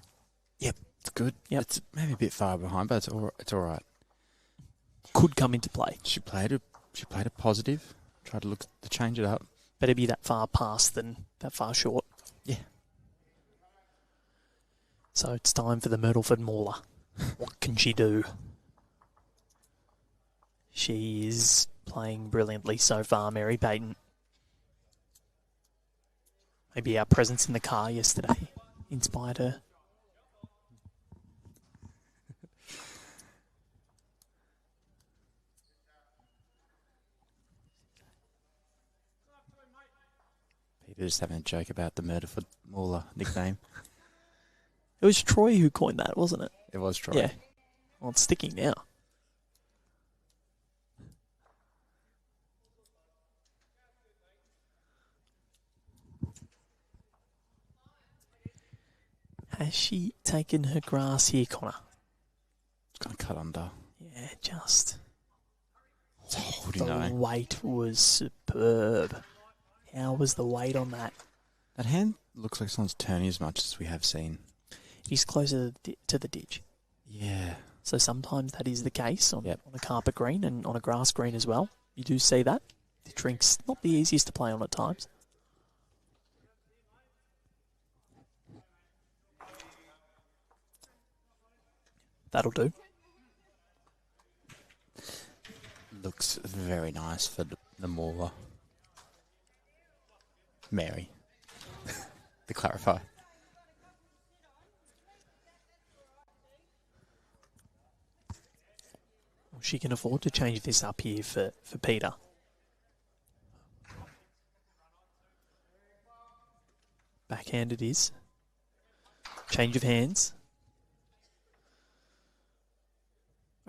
Yep, it's good. Yep. It's maybe a bit far behind, but it's all right. Could come into play. She played a positive. Tried to look to change it up. Better be that far past than that far short. Yeah. So it's time for the Myrtleford Mauler. What can she do? She is playing brilliantly so far, Mary Payton. Maybe our presence in the car yesterday inspired her. Peter just having a joke about the Murderford Mauler nickname. It was Troy who coined that, wasn't it? It was Troy. Yeah. Well, it's sticking now. Has she taken her grass here, Connor? It's going to cut under. Yeah, just. It's holding The though. weight was superb. How was the weight on that? That hand looks like someone's turning as much as we have seen. He's closer to the ditch. Yeah. So sometimes that is the case on Yep. a carpet green and on a grass green as well. You do see that. The drink's not the easiest to play on at times. That'll do. Looks very nice for the Mauler. Mary. To clarify. Well, she can afford to change this up here for Peter. Backhand it is. Change of hands.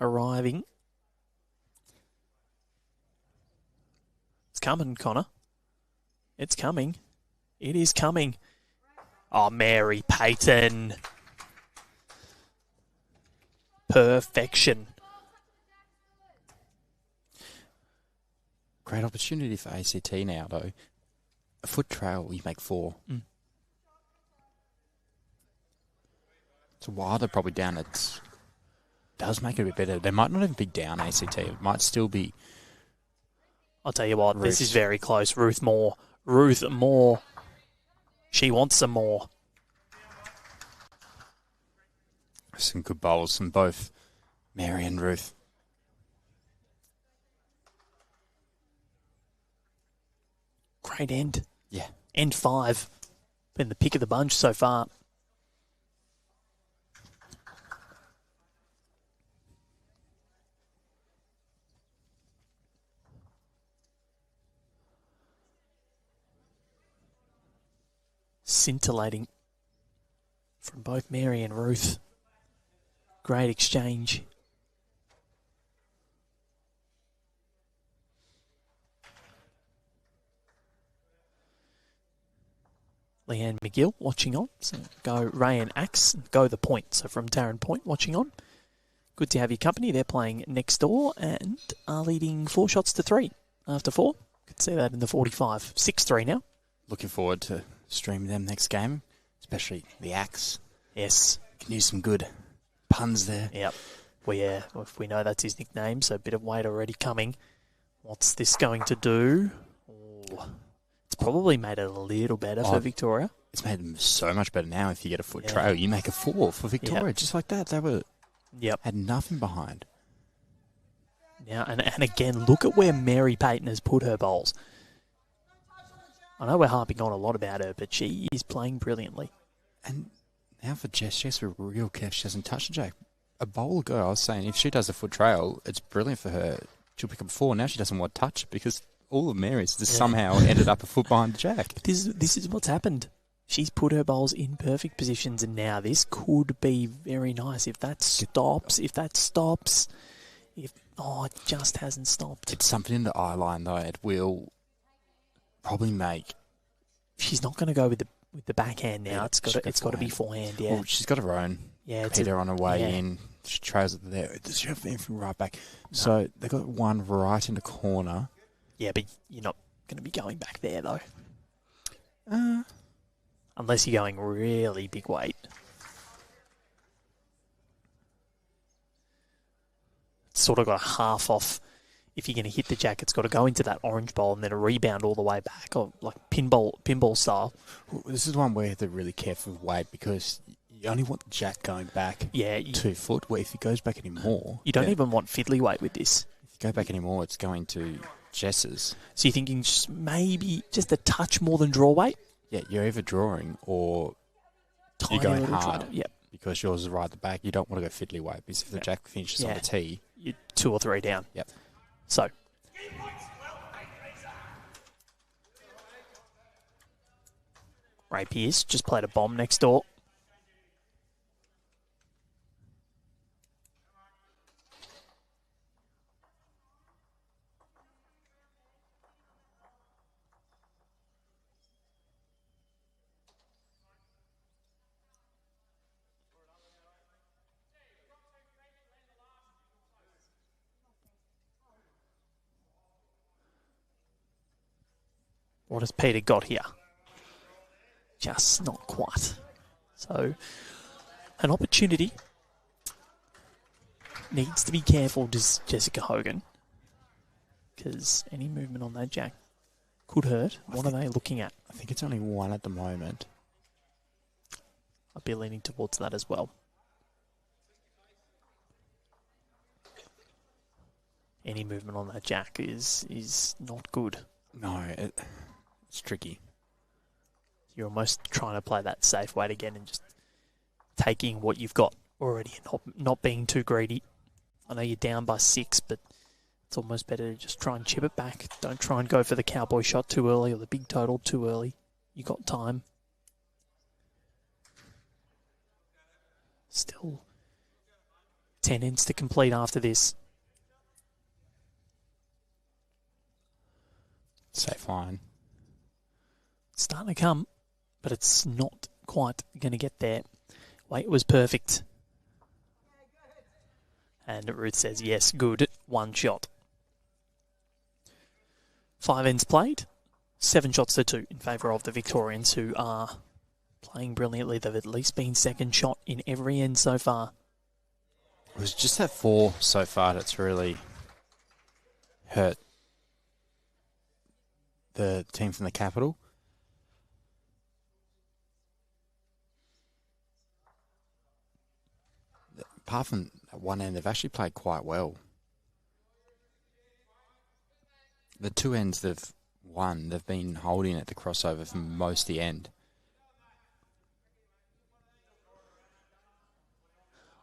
Arriving. It's coming, Connor. It's coming. It is coming. Oh, Mary Payton. Perfection. Great opportunity for ACT now, though. A foot trail, you make 4. So while they're probably down, it does make it a bit better. They might not even be down ACT. It might still be. I'll tell you what, this is very close. Ruth Moore. Ruth Moore. She wants some more. Some good bowls from both Mary and Ruth. Great end. Yeah. End 5. Been the pick of the bunch so far. Scintillating from both Mary and Ruth. Great exchange. Leanne McGill watching on. So go Ray and Axe, go the point. So from Taryn Point watching on. Good to have your company. They're playing next door and are leading 4 shots to 3 after 4. Could see that in the 45. 6-3 now. Looking forward to streaming them next game. especially the Axe. Yes. Can use some good puns there. Yep. Well, yeah, if we know that's his nickname, so a bit of weight already coming. What's this going to do? Oh, it's probably made it a little better for Victoria. It's made them so much better now. If you get a foot trail, you make a 4 for Victoria, just like that. They had nothing behind. Now, and again, look at where Mary Payton has put her bowls. I know we're harping on a lot about her, but she is playing brilliantly. And now for Jess, she has to be real careful she doesn't touch the jack. A bowl ago, I was saying, if she does a foot trail, it's brilliant for her. She'll pick up 4. Now she doesn't want to touch it because all of Mary's just somehow ended up a foot behind the jack. This is what's happened. She's put her bowls in perfect positions, and now this could be very nice. If that stops, it just hasn't stopped. It's something in the eye line, though. It will probably make... She's not going to go with the backhand now. It's got to be forehand, yeah. Well, she's got her own. Yeah, Peter on her way in. She trails it there. Does she have anything right back? No. So they got one right in the corner. Yeah, but you're not going to be going back there, though. Unless you're going really big weight. It's sort of got a half off. If you're going to hit the jack, it's got to go into that orange bowl and then a rebound all the way back, or like pinball style. Well, this is one where you have to really careful with weight because you only want the jack going back 2 foot. Where if it goes back anymore... You don't even want fiddly weight with this. If you go back anymore, it's going to Jess's. So you're thinking maybe just a touch more than draw weight? Yeah, you're either drawing or you're going hard. Yep. Because yours is right at the back. You don't want to go fiddly weight because if the jack finishes on the tee... You're 2 or 3 down. Yep. So... Ray Pearce just played a bomb next door. What has Peter got here? Just not quite. So, an opportunity. Needs to be careful, does Jessica Hogan. Because any movement on that jack could hurt. What are they looking at? I think it's only 1 at the moment. I'd be leaning towards that as well. Any movement on that jack is not good. No, it's tricky. You're almost trying to play that safe weight again and just taking what you've got already and not being too greedy. I know you're down by 6, but it's almost better to just try and chip it back. Don't try and go for the cowboy shot too early or the big total too early. You got time. Still 10 ends to complete after this. Safe line. It's starting to come, but it's not quite going to get there. Weight was perfect. And Ruth says, yes, good. 1 shot. 5 ends played. 7 shots to 2 in favour of the Victorians, who are playing brilliantly. They've at least been second shot in every end so far. It was just that 4 so far that's really hurt the team from the capital. Apart from at one end, they've actually played quite well. The 2 ends they've won, they've been holding at the crossover for most of the end.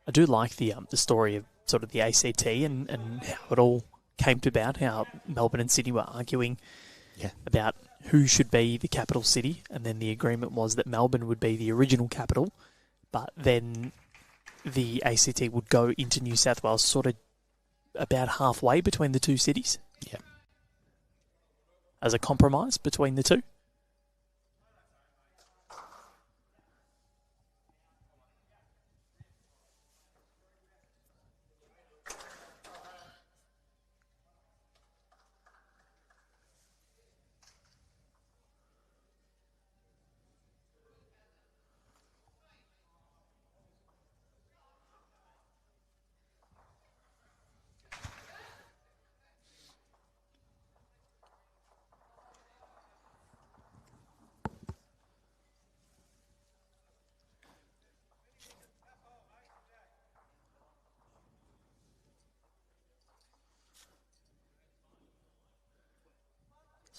I do like the story of sort of the ACT and how it all came about, how Melbourne and Sydney were arguing about who should be the capital city, and then the agreement was that Melbourne would be the original capital, but then the ACT would go into New South Wales sort of about halfway between the 2 cities. Yeah. As a compromise between the 2.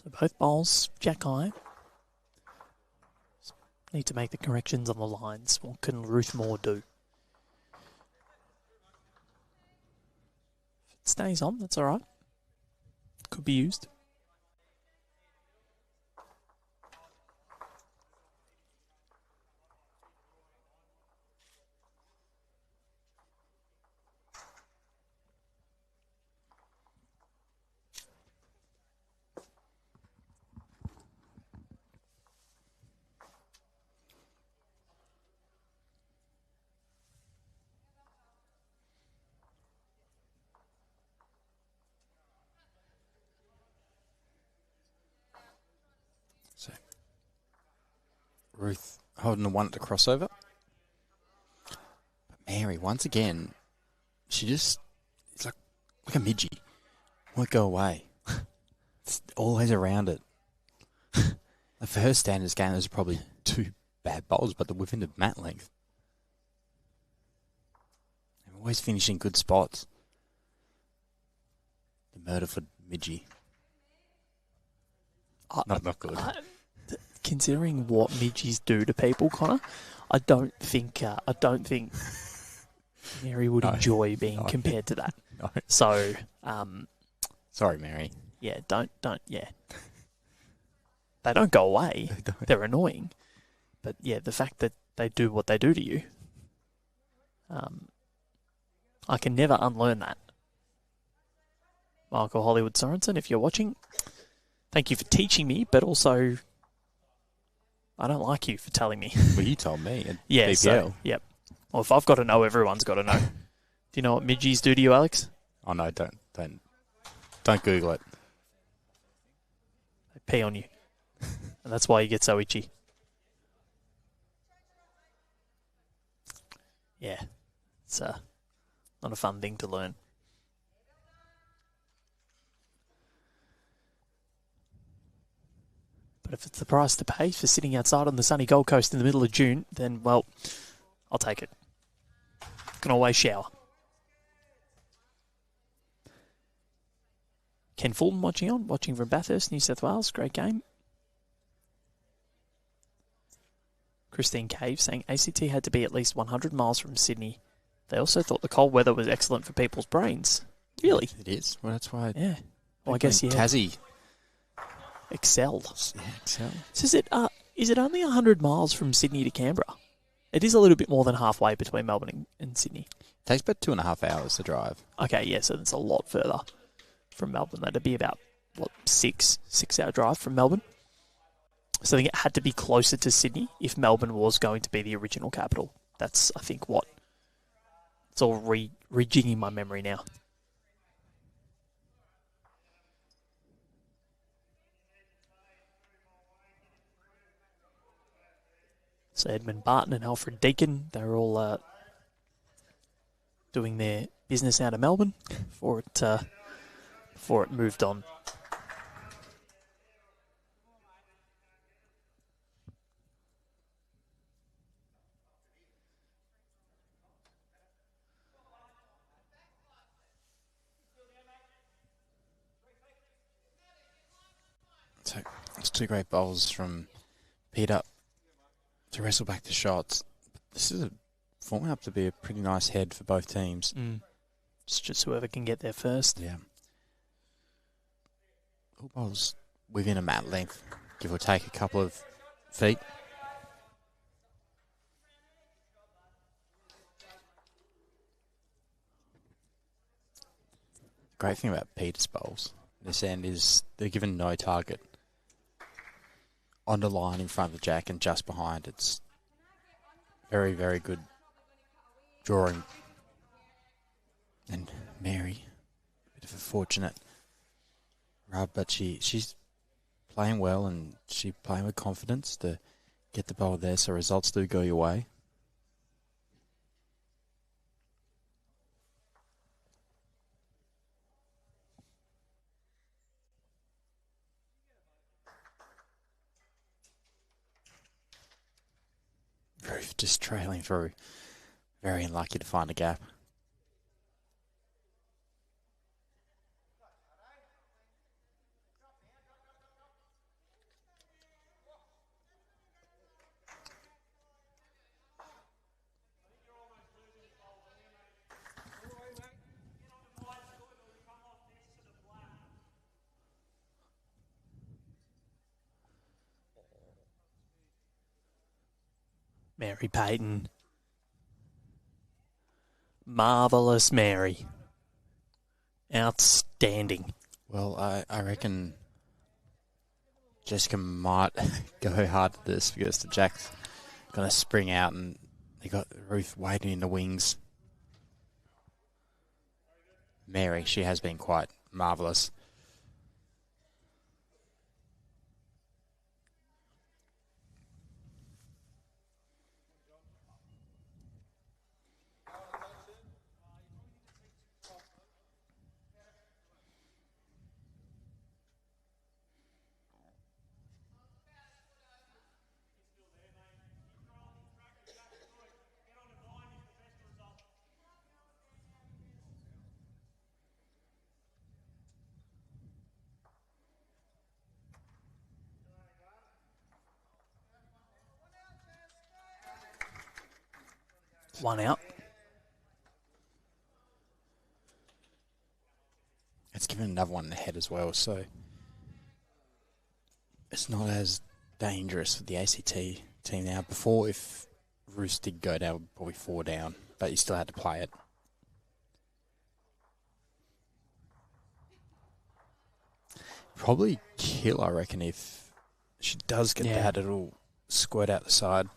So both bowls, jack high. Need to make the corrections on the lines. What can Ruth Moore do? If it stays on, that's all right. Could be used. So, Ruth holding the one at the crossover. But Mary, once again, she just, it's like a midgie. Won't go away. It's always around it. Like for her standards game, there's probably 2 bad bowls, but they're within the mat length. They're always finishing good spots. The Murderford midgie. Not good. Considering what midgies do to people, Connor, I don't think Mary would enjoy being compared to that. No. So, Sorry, Mary. yeah, don't, yeah. They don't go away. They're annoying. But yeah, the fact that they do what they do to you, I can never unlearn that. Michael Hollywood Sorensen, if you're watching, thank you for teaching me, but also I don't like you for telling me. Well, you told me at Yeah, BPL. so, yep. Well, if I've got to know, everyone's got to know. Do you know what midgies do to you, Alex? Oh no, don't Google it. They pee on you. And that's why you get so itchy. Yeah. It's not a fun thing to learn. But if it's the price to pay for sitting outside on the sunny Gold Coast in the middle of June, then, well, I'll take it. Can always shower. Ken Fulton watching from Bathurst, New South Wales. Great game. Christine Cave saying ACT had to be at least 100 miles from Sydney. They also thought the cold weather was excellent for people's brains. Really? It is. Well, that's why. Yeah. Well, I guess, yeah. Tassie excelled. Yeah, excelled. So is it only 100 miles from Sydney to Canberra? It is a little bit more than halfway between Melbourne and Sydney. It takes about 2.5 hours to drive. Okay, yeah, so it's a lot further from Melbourne. That'd be about, what, 6-hour drive from Melbourne? So I think it had to be closer to Sydney if Melbourne was going to be the original capital. That's, I think, what... It's all rejigging my memory now. So Edmund Barton and Alfred Deakin, they're all doing their business out of Melbourne before it moved on. So it's 2 great bowls from Peta to wrestle back the shots. This is forming up to be a pretty nice head for both teams. It's just whoever can get there first. Yeah. All bowls within a mat length, give or take a couple of feet. Great thing about Peter's bowls this end is they're given no target on the line in front of the jack and just behind. It's very, very good drawing. And Mary, a bit of a fortunate rub, but she's playing well and she's playing with confidence to get the bowl there, so results do go your way. Roof just trailing through. Very unlucky to find a gap. Mary Payton. Marvellous Mary. Outstanding. Well, I reckon Jessica might go hard at this because the Jack's going to spring out and they got Ruth waiting in the wings. Mary, she has been quite marvellous. One out. It's given another one in the head as well, so it's not as dangerous for the ACT team now. Before, if Roos did go down, probably 4 down, but you still had to play it. Probably kill, I reckon, if she does get that, it'll squirt out the side.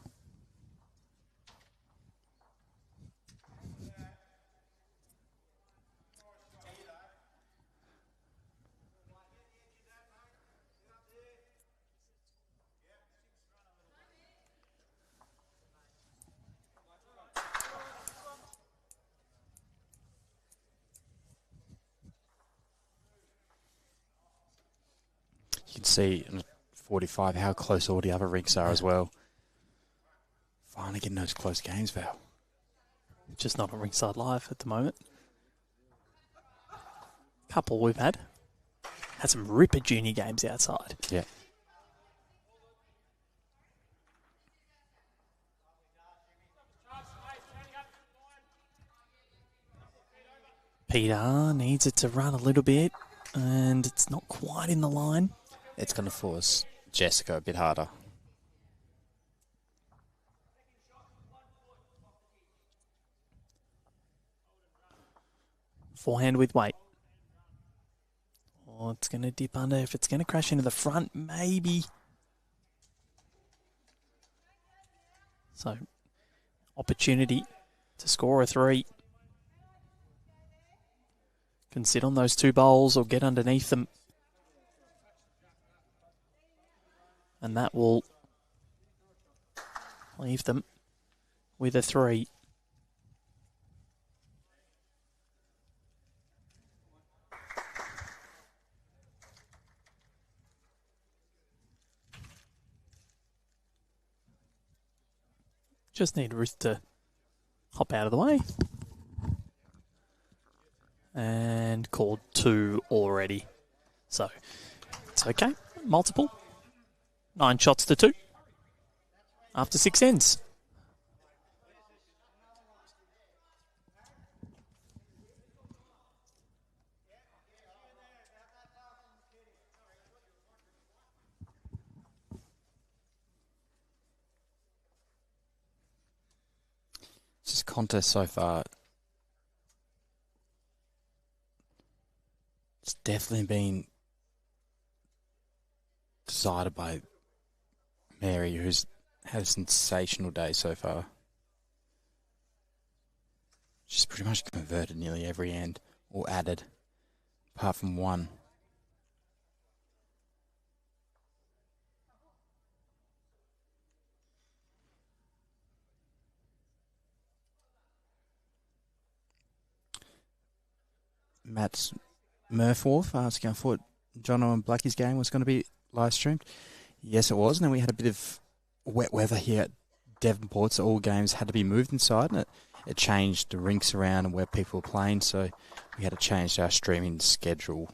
You can see in 45 how close all the other rinks are as well. Finally getting those close games, Val. Just not on Rinkside Live at the moment. Couple we've had. Had some ripper junior games outside. Yeah. Peter needs it to run a little bit, and it's not quite in the line. It's going to force Jessica a bit harder. Forehand with weight. Oh, it's going to dip under. If it's going to crash into the front, maybe. So, opportunity to score a 3. Can sit on those 2 bowls or get underneath them. And that will leave them with a 3. Just need Ruth to hop out of the way. And called 2 already. So, it's okay. Multiple. 9 shots to 2. After 6 ends. This contest so far, it's definitely been decided by Mary, who's had a sensational day so far. She's pretty much converted nearly every end, or added, apart from one. Matt's Murphworth asking, I thought Jono and Blackie's game was going to be live streamed. Yes, it was. And then we had a bit of wet weather here at Devonport, so all games had to be moved inside, and it changed the rinks around and where people were playing, so we had to change our streaming schedule.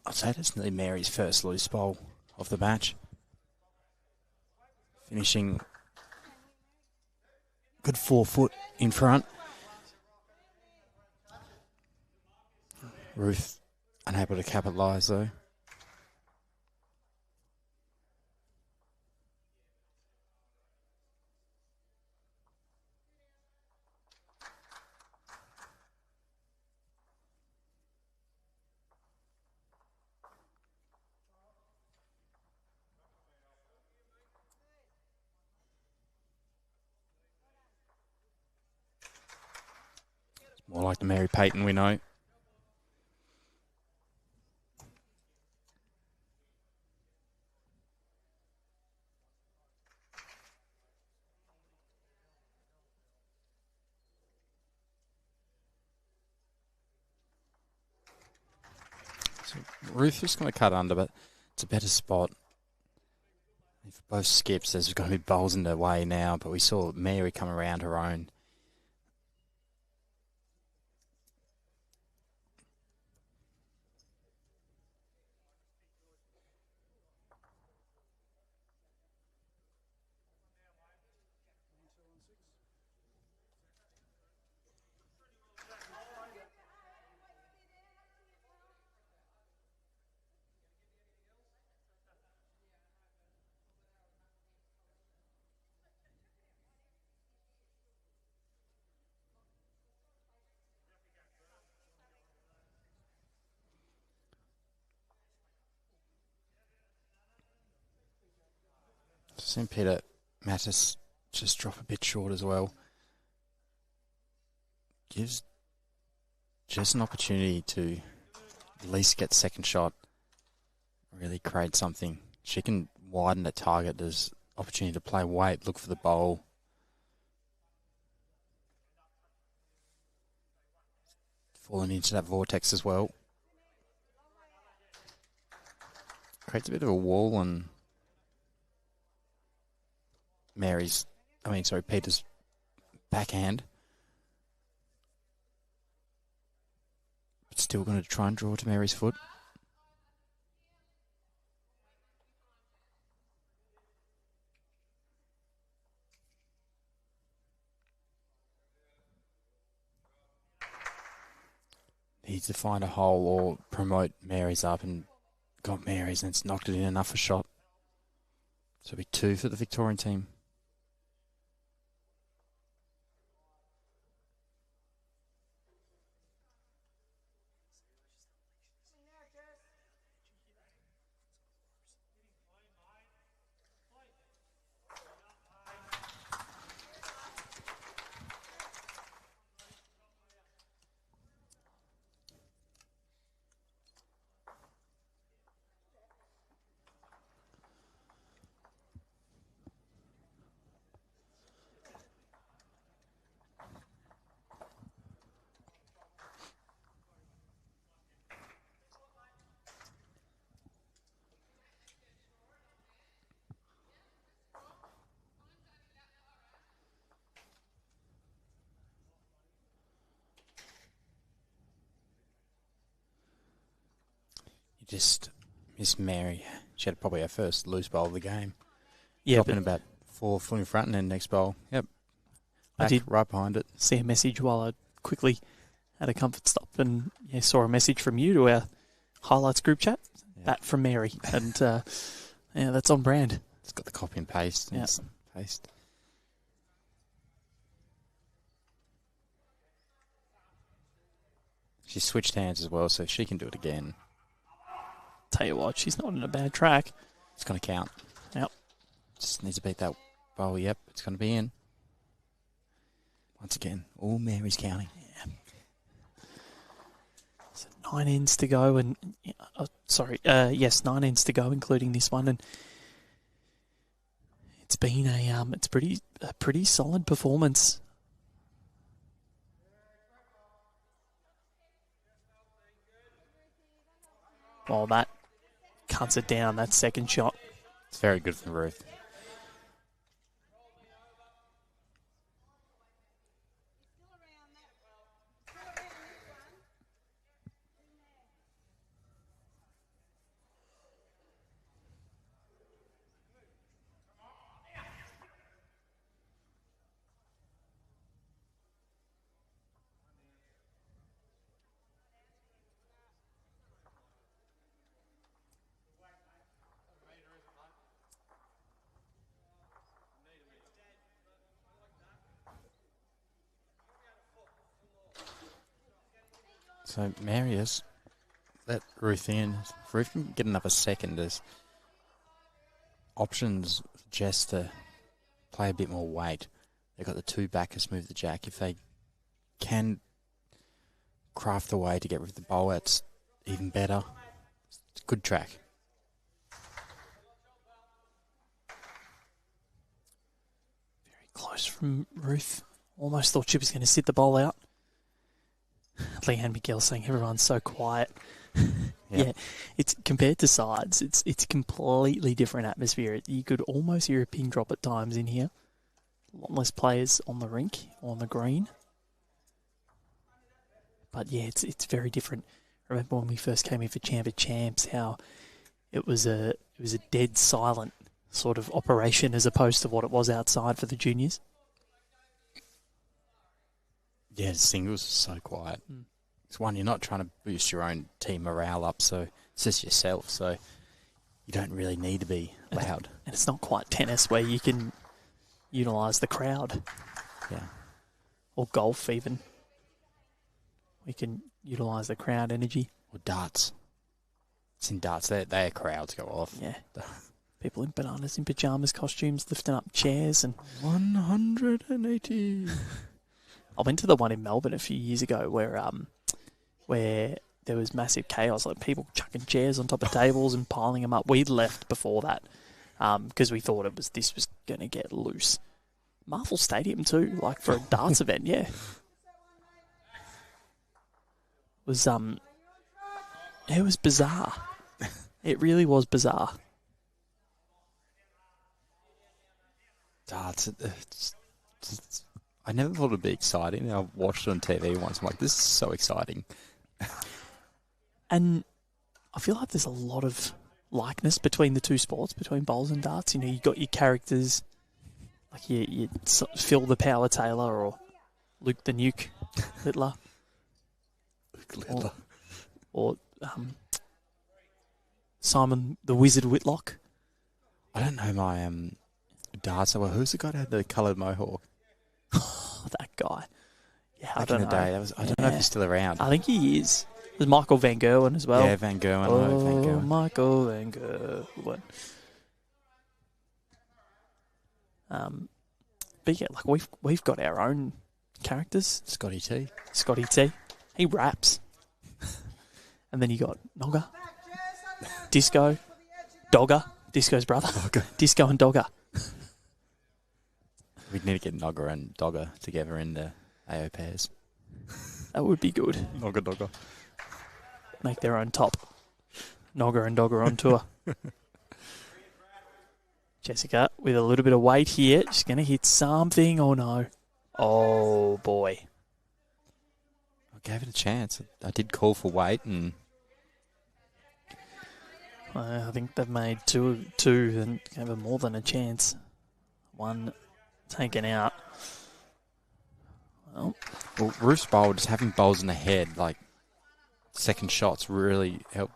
I'd say that's nearly Mary's first loose bowl of the match. Finishing Good 4 foot in front. Ruth unable to capitalise though. More like the Mary Payton we know. So Ruth is going to cut under, but it's a better spot. If both skips, there's going to be bowls in their way now, but we saw Mary come around her own. Seen Peta Mattys just drop a bit short as well. Gives just an opportunity to at least get second shot, really create something. She can widen the target. There's opportunity to play weight, look for the bowl. Falling into that vortex as well. Creates a bit of a wall and Peter's backhand. But still going to try and draw to Mary's foot. Needs to find a hole or promote Mary's up, and got Mary's and it's knocked it in enough for shot. So it'll be 2 for the Victorian team. Just miss Mary. She had probably her first loose bowl of the game. Yeah, dropping about 4 foot in front, and then next bowl. Yep. Back, I did right behind it. See a message while I quickly had a comfort stop, and saw a message from you to our highlights group chat. Yep. That from Mary, and that's on brand. It's got the copy and paste. Yeah. Paste. She switched hands as well, so she can do it again. Tell you what, she's not in a bad track. It's going to count. Yep. Just needs to beat that bowl. Yep, it's going to be in. Once again, all Mary's counting. Yeah. So 9 ends to go, and 9 ends to go, including this one, and it's been a pretty solid performance. Well, that cuts it down, that second shot. It's very good from Ruth. So Marius, let Ruth in. If Ruth can get another second, there's options just to play a bit more weight. They've got the two backers move the jack. If they can craft a way to get rid of the bowl, that's even better. It's a good track. Very close from Ruth. Almost thought she was going to sit the bowl out. Leanne Miguel saying everyone's so quiet. Yeah, it's compared to sides. It's completely different atmosphere. You could almost hear a pin drop at times in here. A lot less players on the rink or on the green. But yeah, it's very different. I remember when we first came in for Champ of Champs, how it was a dead silent sort of operation as opposed to what it was outside for the juniors. Yeah, the singles are so quiet. It's one, you're not trying to boost your own team morale up, so it's just yourself, so you don't really need to be loud. And it's not quite tennis where you can utilise the crowd. Yeah. Or golf even. We can utilise the crowd energy. Or darts. It's in darts, their crowds go off. Yeah. People in bananas in pyjamas costumes lifting up chairs and 180. I went to the one in Melbourne a few years ago where there was massive chaos, like people chucking chairs on top of tables and piling them up. We'd left before that because we thought this was going to get loose. Marvel Stadium too, like for a darts event, yeah. It was bizarre. It really was bizarre. Darts, I never thought it'd be exciting. I watched it on TV once. I'm like, this is so exciting. And I feel like there's a lot of likeness between the two sports, between bowls and darts. You know, you got your characters, like you Phil the Power Taylor or Luke the Nuke Littler. Luke Littler. Or Simon the Wizard Whitlock. I don't know my darts. Well, who's the guy that had the coloured mohawk? Oh, that guy. Yeah, Back in the day, I don't know if he's still around. I think he is. There's Michael Van Gerwen as well. Yeah, Van Gerwen. Van Gerwen. Michael Van Gerwen. But yeah, like we've got our own characters. Scotty T. Scotty T. He raps. And then you got Nogger, Disco, Dogger, Disco's brother. Disco and Dogger. We'd need to get Nogger and Dogger together in the AO pairs. That would be good. Nogger, Dogger. Make their own top. Nogger and Dogger on tour. Jessica, with a little bit of weight here, she's going to hit something. Oh, no. Oh, boy. I gave it a chance. I did call for weight, and I think they've made two and gave her more than a chance. One taken out. Well, Ruth's bowl, just having bowls in the head, like second shots really helped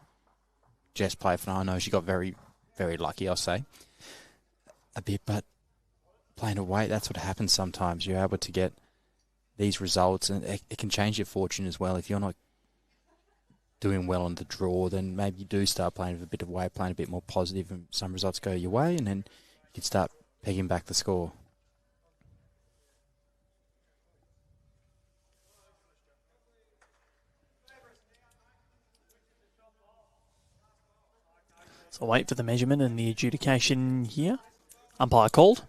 Jess play for. I know she got very, very lucky, I'll say, a bit, but playing a weight, that's what happens sometimes. You're able to get these results, and it can change your fortune as well. If you're not doing well on the draw, then maybe you do start playing with a bit of weight, playing a bit more positive, and some results go your way, and then you can start pegging back the score. so wait for the measurement and the adjudication here. Umpire called.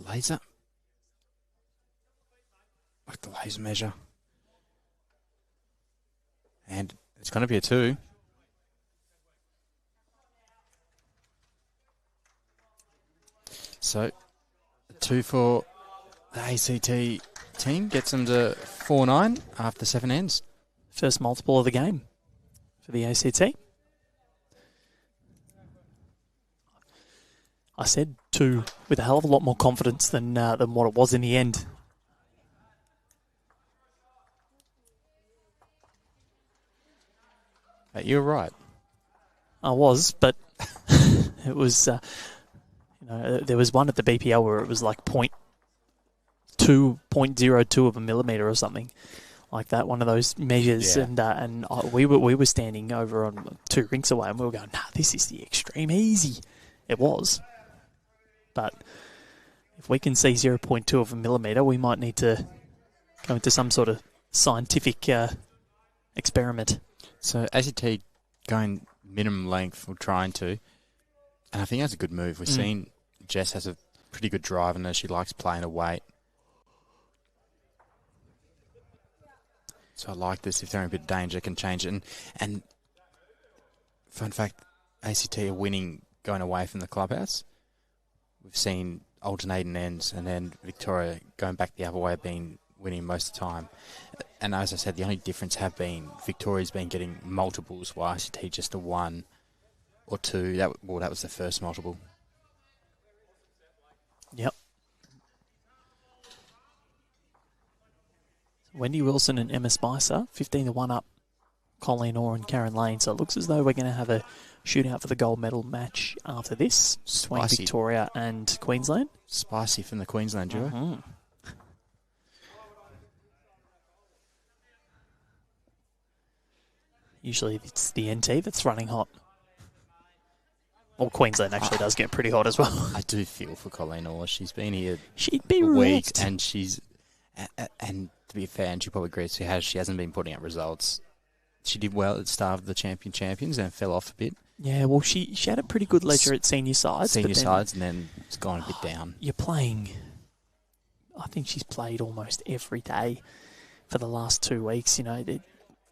Laser. Like the laser measure. And it's going to be a 2. So, a 2 for the ACT team gets them to 4-9 after 7 ends. First multiple of the game for the ACT. I said 2 with a hell of a lot more confidence than what it was in the end. You're right. I was, but it was, there was one at the BPL where it was like 0.02 of a millimetre or something like that, one of those measures. Yeah. We were standing over on 2 rinks away and we were going, nah, this is the extreme easy. It was. But if we can see 0.2 of a millimetre, we might need to go into some sort of scientific experiment. So ACT going minimum length, or trying to, and I think that's a good move. We've seen Jess has a pretty good drive in her. She likes playing a weight. So I like this. If they're in a bit of danger, can change it. And fun fact, ACT are winning going away from the clubhouse. We've seen alternating ends, and then Victoria going back the other way, winning most of the time. And as I said, the only difference have been Victoria's been getting multiples, while ICT just a 1 or 2. That was the first multiple. Yep. Wendy Wilson and Emma Spicer, 15-1 up Colleen Orr and Karen Lane. So it looks as though we're going to have a shootout for the gold medal match after this between Spicy. Victoria and Queensland. Spicy from the Queensland duo. Mm-hmm. Usually it's the NT that's running hot. Well, Queensland actually does get pretty hot as well. I do feel for Colleen Orr. She's been here She'd be a week, wrecked. and and to be fair, and she probably agrees, she hasn't been putting out results. She did well at the start of the champions and fell off a bit. Yeah, well, she had a pretty good leisure at senior sides. And then it's gone a bit down. You're playing, I think she's played almost every day for the last 2 weeks. You know,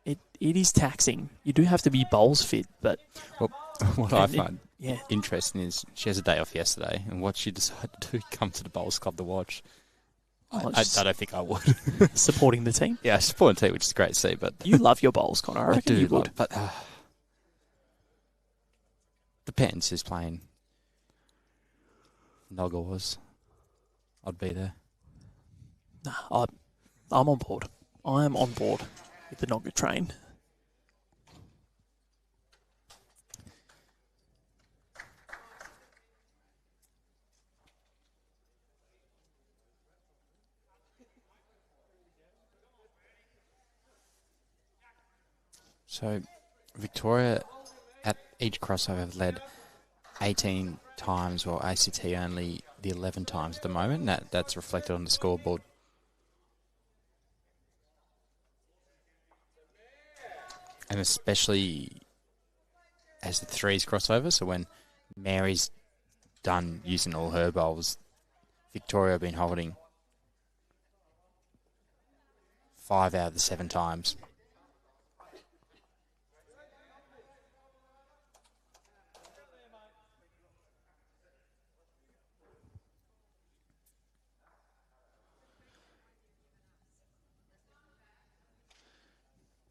it is taxing. You do have to be bowls fit, but... Well, what I find interesting is she has a day off yesterday, and what she decided to do, come to the Bowls Club to watch. I don't think I would. Supporting the team? Yeah, supporting the team, which is great to see. But you love your bowls, Connor. I reckon you would. But depends who's playing. Nogga was. I'd be there. Nah, I'm on board. I am on board with the Nogga train. So, Victoria at each crossover have led 18 times, while ACT only the 11 times at the moment. That's reflected on the scoreboard. And especially as the threes crossover, so when Mary's done using all her bowls, Victoria have been holding 5 out of the 7 times.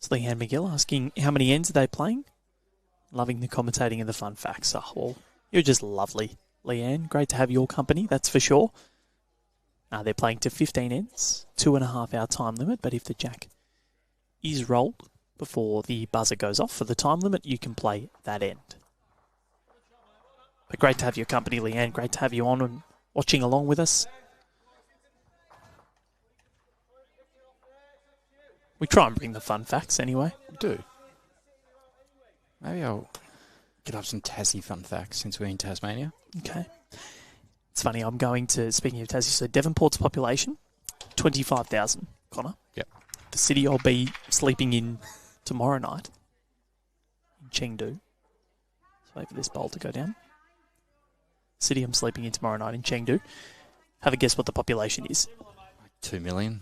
It's Leanne McGill asking how many ends are they playing? Loving the commentating and the fun facts. Oh, well, you're just lovely, Leanne. Great to have your company, that's for sure. They're playing to 15 ends, 2.5 hour time limit, but if the jack is rolled before the buzzer goes off for the time limit, you can play that end. But great to have your company, Leanne. Great to have you on and watching along with us. We try and bring the fun facts anyway. We do. Maybe I'll get up some Tassie fun facts since we're in Tasmania. Okay. It's funny, I'm going to, speaking of Tassie, so Devonport's population, 25,000, Connor. Yep. The city I'll be sleeping in tomorrow night, in Chengdu. Let's wait for this bowl to go down. City I'm sleeping in tomorrow night in Chengdu. Have a guess what the population is. 2 million.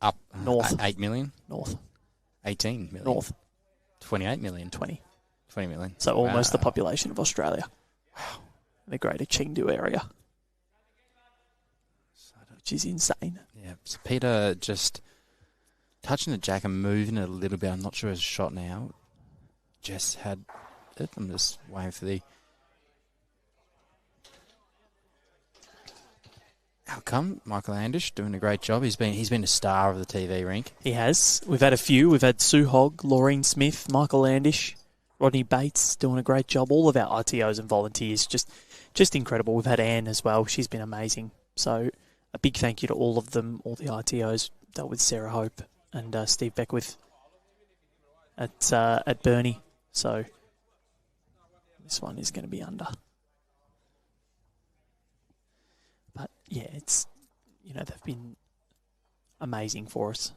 Up. North. 8 million. North. 18 million. North. 28 million. 20 million. So almost the population of Australia. Wow. The greater Chengdu area. Which is insane. Yeah. So Peter just touching the jack and moving it a little bit. I'm not sure it's a shot now. Jess had it. I'm just waiting for the outcome. Michael Andish doing a great job. He's been a star of the TV rink. He has. We've had a few. We've had Sue Hogg, Laureen Smith, Michael Andish, Rodney Bates doing a great job. All of our ITOs and volunteers, just incredible. We've had Anne as well. She's been amazing. So a big thank you to all of them, all the ITOs. Dealt with Sarah Hope and Steve Beckwith at Burnie. So this one is going to be under. But yeah, it's, they've been amazing for us.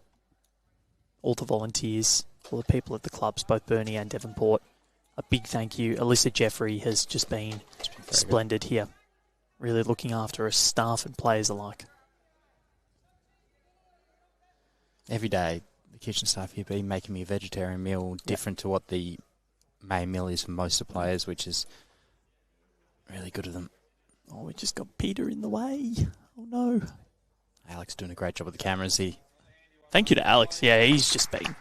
All the volunteers, all the people at the clubs, both Burnie and Devonport. A big thank you. Alyssa Jeffrey has just been splendid here. Really looking after us, staff and players alike. Every day, the kitchen staff here be making me a vegetarian meal different to what the main meal is for most of the players, which is really good of them. Oh, we just got Peter in the way. Oh, no. Alex doing a great job with the cameras here. Thank you to Alex. Yeah, he's just been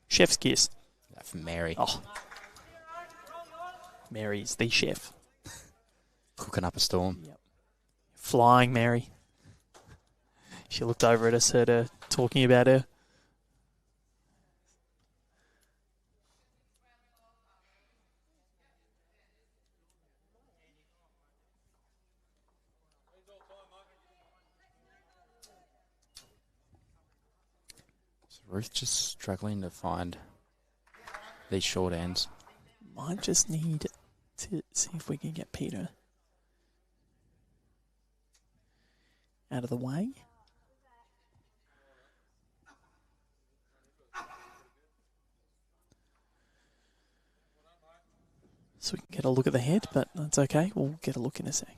chef's kiss. That from Mary. Oh. Mary's the chef. Cooking up a storm. Yep. Flying Mary. She looked over at us, heard her talking about her. So Ruth just struggling to find these short ends. Might just need to see if we can get Peter out of the way. So we can get a look at the head, but that's okay. We'll get a look in a sec.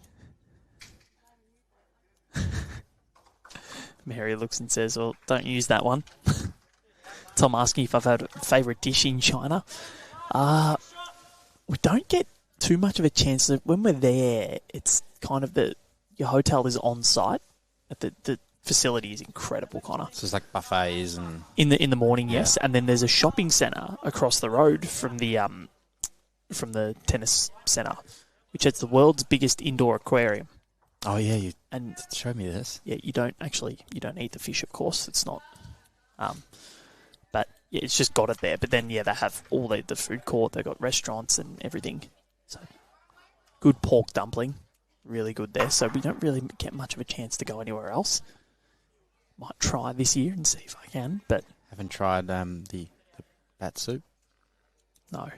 Mary looks and says, well, don't use that one. Tom asking if I've had a favourite dish in China. We don't get too much of a chance. When we're there, it's kind of your hotel is on site. The facility is incredible, Connor. So it's like buffets and in the morning, yes, and then there's a shopping centre across the road from the tennis centre, which has the world's biggest indoor aquarium. Oh yeah, you and showed me this. Yeah, you don't eat the fish, of course. It's not, but yeah, it's just got it there. But then they have all the food court. They've got restaurants and everything. So good pork dumpling, really good there. So we don't really get much of a chance to go anywhere else. Might try this year and see if I can, but haven't tried the bat soup. No,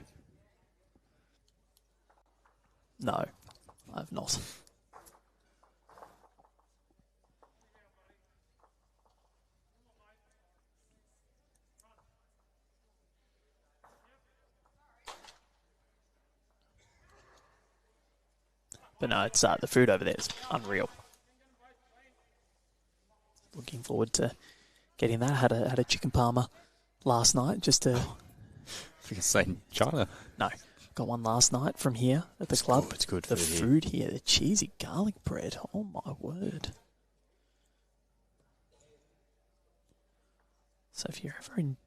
I have not. But no, it's the food over there is unreal. Looking forward to getting that. Had a chicken parma last night just to. I think it's saying China. No, got one last night from here at the club. It's good. The food here, the cheesy garlic bread. Oh my word! So if you're ever in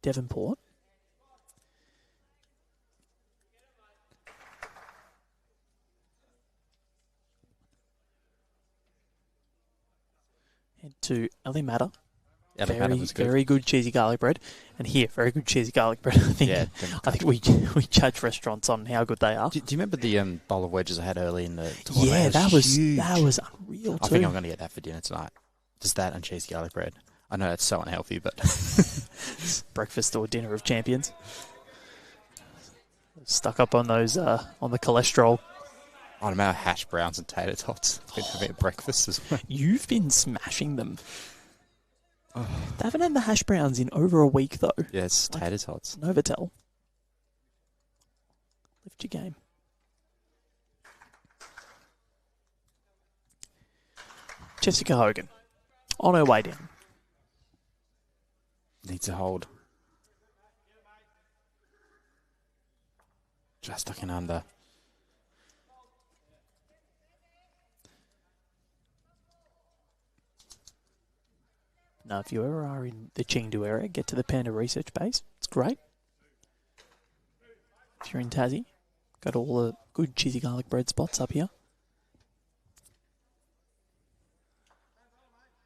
Devonport. Head to Ellie Matter. Very good cheesy garlic bread. And here, very good cheesy garlic bread. I think we judge restaurants on how good they are. Do you remember the bowl of wedges I had early in the tour? Yeah, that was unreal too. I think I'm going to get that for dinner tonight. Just that and cheesy garlic bread. I know it's so unhealthy, but breakfast or dinner of champions. Stuck up on those on the cholesterol. I don't know, hash browns and tater tots. Been having at breakfast as well. You've been smashing them. Oh. They haven't had the hash browns in over a week, though. Yeah, it's tater tots. Novotel. Lift your game. Jessica Hogan. On her way down. Needs a hold. Just stuck in under. if you ever are in the Chengdu area, get to the Panda Research Base. It's great. If you're in Tassie, got all the good cheesy garlic bread spots up here.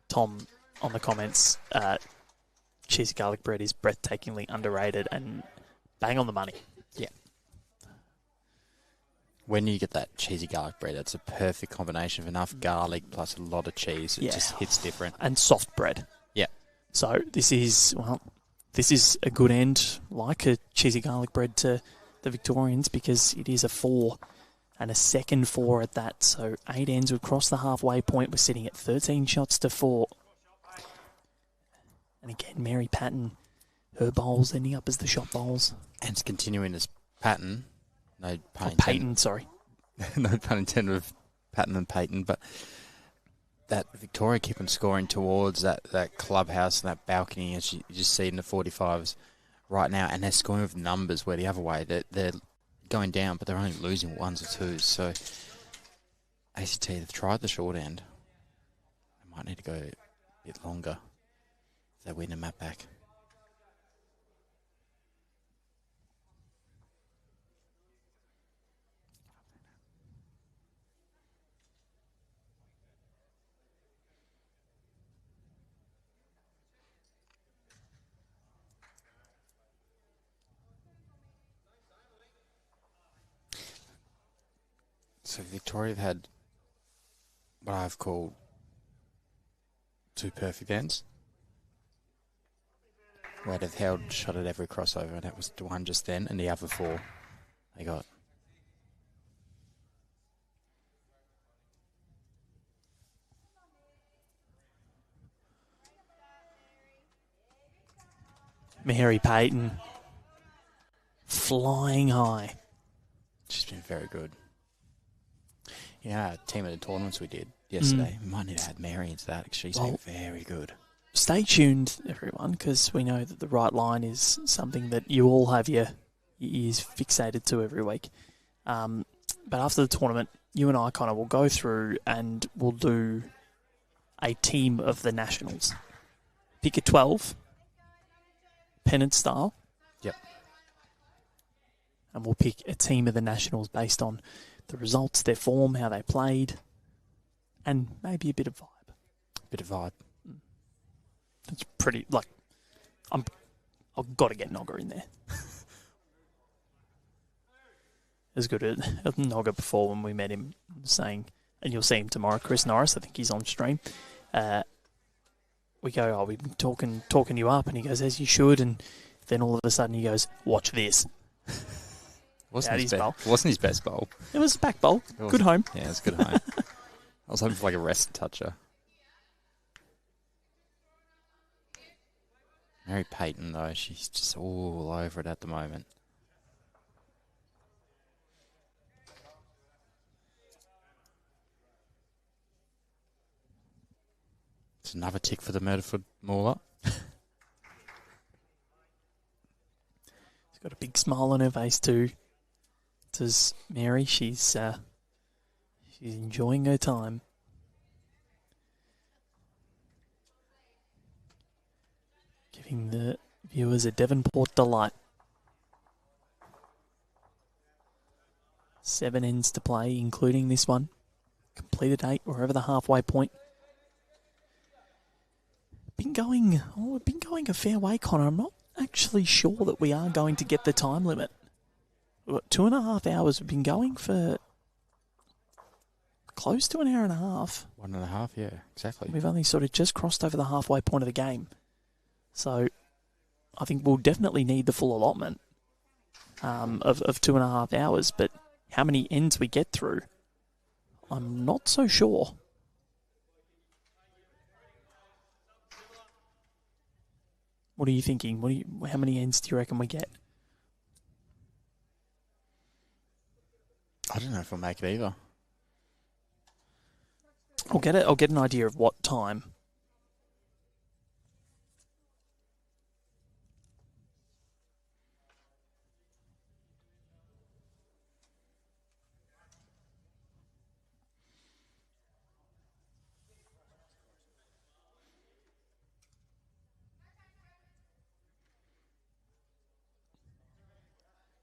Tom, on the comments, cheesy garlic bread is breathtakingly underrated and bang on the money. Yeah. When you get that cheesy garlic bread, it's a perfect combination of enough garlic plus a lot of cheese. It just hits different. And soft bread. Yeah. So this is a good end, like a cheesy garlic bread to the Victorians, because it is a 4 and a second 4 at that. So 8 ends would cross the halfway point. We're sitting at 13 shots to 4. And again, Mary Patton, her bowls ending up as the shot bowls. And it's continuing this pattern. No pun intended. Peyton, sorry. No pun intended with Patton and Peyton, but that Victoria keep on scoring towards that clubhouse and that balcony, as you just see in the 45s right now, and they're scoring with numbers where the other way they're going down, but they're only losing 1s or 2s. So ACT, they've tried the short end. They might need to go a bit longer if they win the map back. So Victoria have had what I've called 2 perfect ends, where they've held shot at every crossover, and that was the one just then, and the other 4 they got. Mary Payton flying high. She's been very good. Yeah, team of the tournaments we did yesterday. We might need to add Mary into that, because she's been very good. Stay tuned, everyone, because we know that the right line is something that you all have your ears fixated to every week. But after the tournament, you and I kind of will go through and we'll do a team of the nationals. Pick a 12, pennant style. Yep. And we'll pick a team of the nationals based on the results, their form, how they played, and maybe a bit of vibe. Bit of vibe. It's pretty, I've got to get Nogger in there. As good as Nogger before when we met him saying, and you'll see him tomorrow, Chris Norris, I think he's on stream. We go, we've been talking you up, and he goes, as you should, and then all of a sudden he goes, watch this. Wasn't his best bowl. It was a back bowl. Good home. Yeah, it was good home. I was hoping for a rest toucher. Mary Payton, though, she's just all over it at the moment. It's another tick for the Murderford Mauler. She's got a big smile on her face too. Does Mary? She's enjoying her time. Giving the viewers a Devonport delight. 7 ends to play, including this one. Completed 8, we're over the halfway point. We've been going a fair way, Connor. I'm not actually sure that we are going to get the time limit. We've got 2.5 hours. We've been going for close to an hour and a half. 1.5, yeah, exactly. We've only sort of just crossed over the halfway point of the game. So I think we'll definitely need the full allotment of 2.5 hours. But how many ends we get through, I'm not so sure. What are you thinking? How many ends do you reckon we get? I don't know if I'll make it either. I'll get an idea of what time.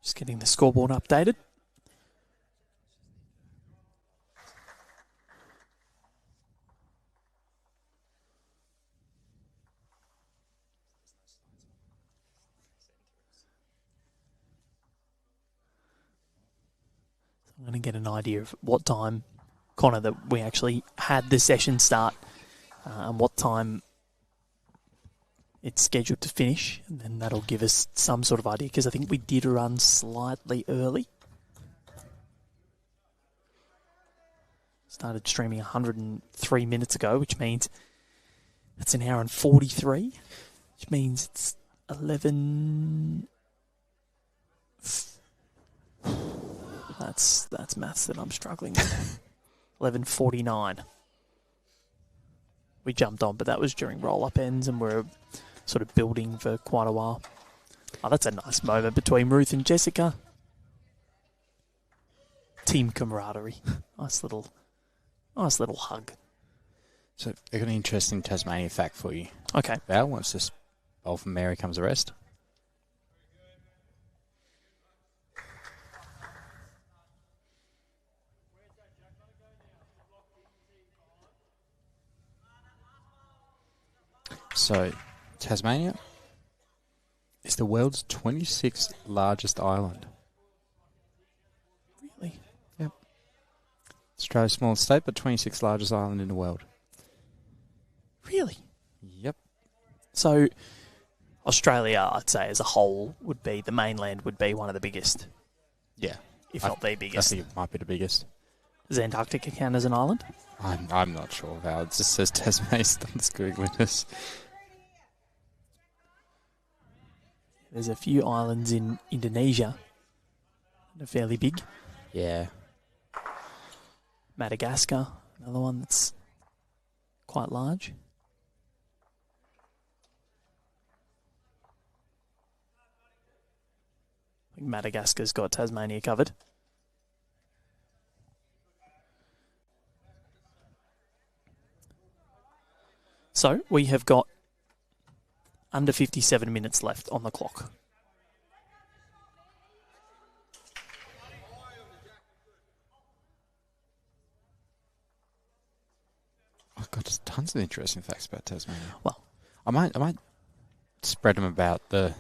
Just getting the scoreboard updated. I'm going to get an idea of what time, Connor, that we actually had the session start and what time it's scheduled to finish, and then that'll give us some sort of idea, because I think we did run slightly early. Started streaming 103 minutes ago, which means that's an hour and 43, which means it's 11... That's maths that I'm struggling with. 11:49. We jumped on, but that was during roll-up ends, and we're sort of building for quite a while. Oh, that's a nice moment between Ruth and Jessica. Team camaraderie. Nice little hug. So I've got an interesting Tasmania fact for you. Okay. Val, once this bowl from Mary comes to rest. So, Tasmania is the world's 26th largest island. Really? Yep. Australia's smallest state, but 26th largest island in the world. Really? Yep. So, Australia, I'd say, as a whole, the mainland would be one of the biggest. Yeah. If not the biggest. I think it might be the biggest. Does Antarctica count as an island? I'm not sure, Val. It just says Tasmania's done screwing with us. There's a few islands in Indonesia that are fairly big. Yeah. Madagascar, another one that's quite large. I think Madagascar's got Tasmania covered. So we have got under 57 minutes left on the clock. I've got just tons of interesting facts about Tasmania. Well, I might spread them about the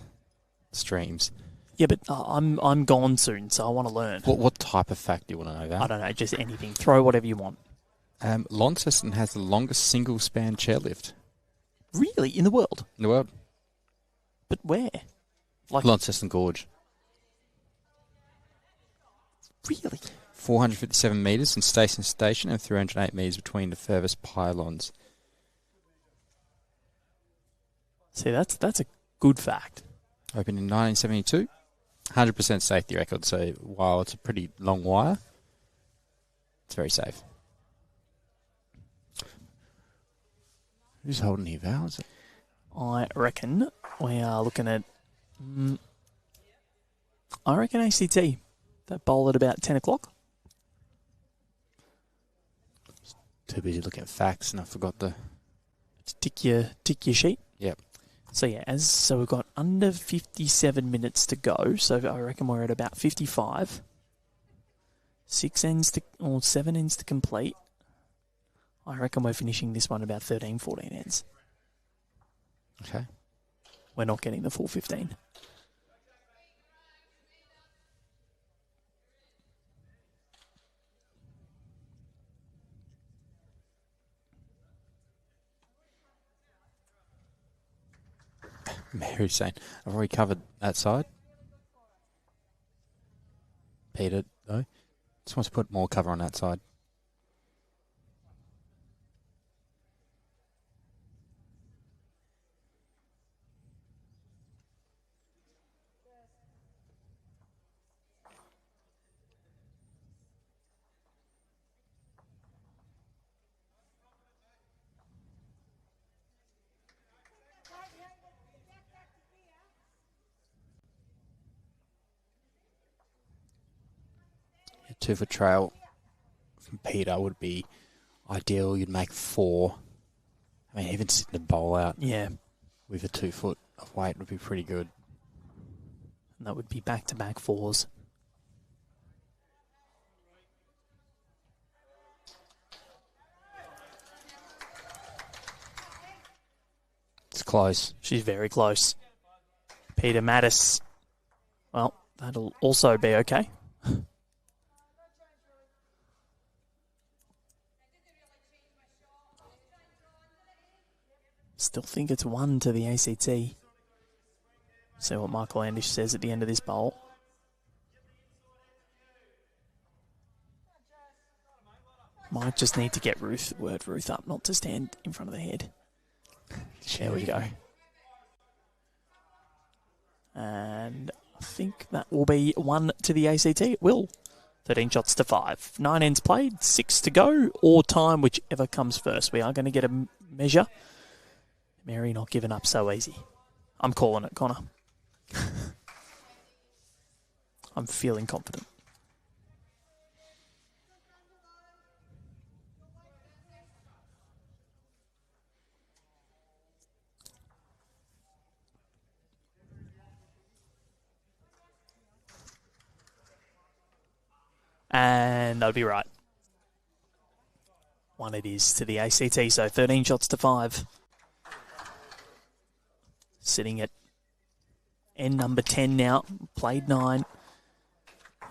streams. Yeah, but I'm gone soon, so I want to learn. What type of fact do you want to know about? I don't know, just anything. Throw whatever you want. Launceston has the longest single-span chairlift. Really? In the world? In the world. But where? Launceston Gorge. Really? 457 metres in station to station and 308 metres between the furthest pylons. See, that's a good fact. Opened in 1972. 100% safety record, so while it's a pretty long wire, it's very safe. Who's holding here, Val? Is it? I reckon we are looking at... I reckon ACT. That bowl at about 10 o'clock. Too busy looking at facts and I forgot the... Tick your sheet. Yep. So yeah, so we've got under 57 minutes to go. So I reckon we're at about 55. 7 ends to complete. I reckon we're finishing this one about 13, 14 ends. Okay. We're not getting the full 15. Mary's saying, I've already covered that side. Peter, though, just wants to put more cover on that side. A 2-foot trail from Peter would be ideal. You'd make 4. I mean, even sitting a bowl out Yeah. with a 2 foot of weight would be pretty good. And that would be back-to-back fours. It's close. She's very close. Peta Mattys. Well, that'll also be okay. Still think it's 1 to the ACT. See what Michael Andish says at the end of this bowl. Might just need to get Ruth up, not to stand in front of the head. There we go. And I think that will be 1 to the ACT. It will. 13 shots to 5. 9 ends played, 6 to go, or time, whichever comes first. We are going to get a measure. Mary not giving up so easy. I'm calling it, Connor. I'm feeling confident. And that would be right. 1 it is to the ACT, so 13 shots to 5. Sitting at end number 10 now, played 9.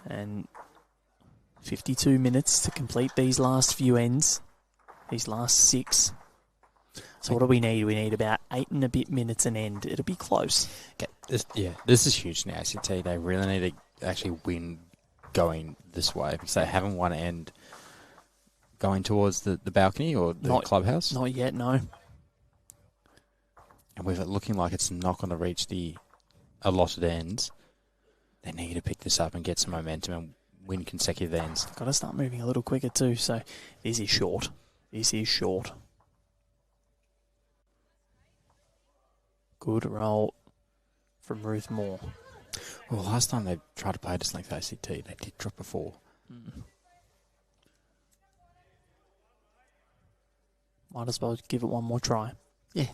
And 52 minutes to complete these last few ends, these last 6. So what do we need? We need about 8 and a bit minutes an end. It'll be close. Okay, this is huge in the ACT. They really need to actually win going this way because they haven't won an end going towards the balcony or the clubhouse. Not yet, no. And with it looking like it's not going to reach the allotted ends, they need to pick this up and get some momentum and win consecutive ends. Got to start moving a little quicker too, so this is short. This is short. Good roll from Ruth Moore. Well, last time they tried to play just like the ACT, they did drop a 4. Might as well give it one more try. Yeah.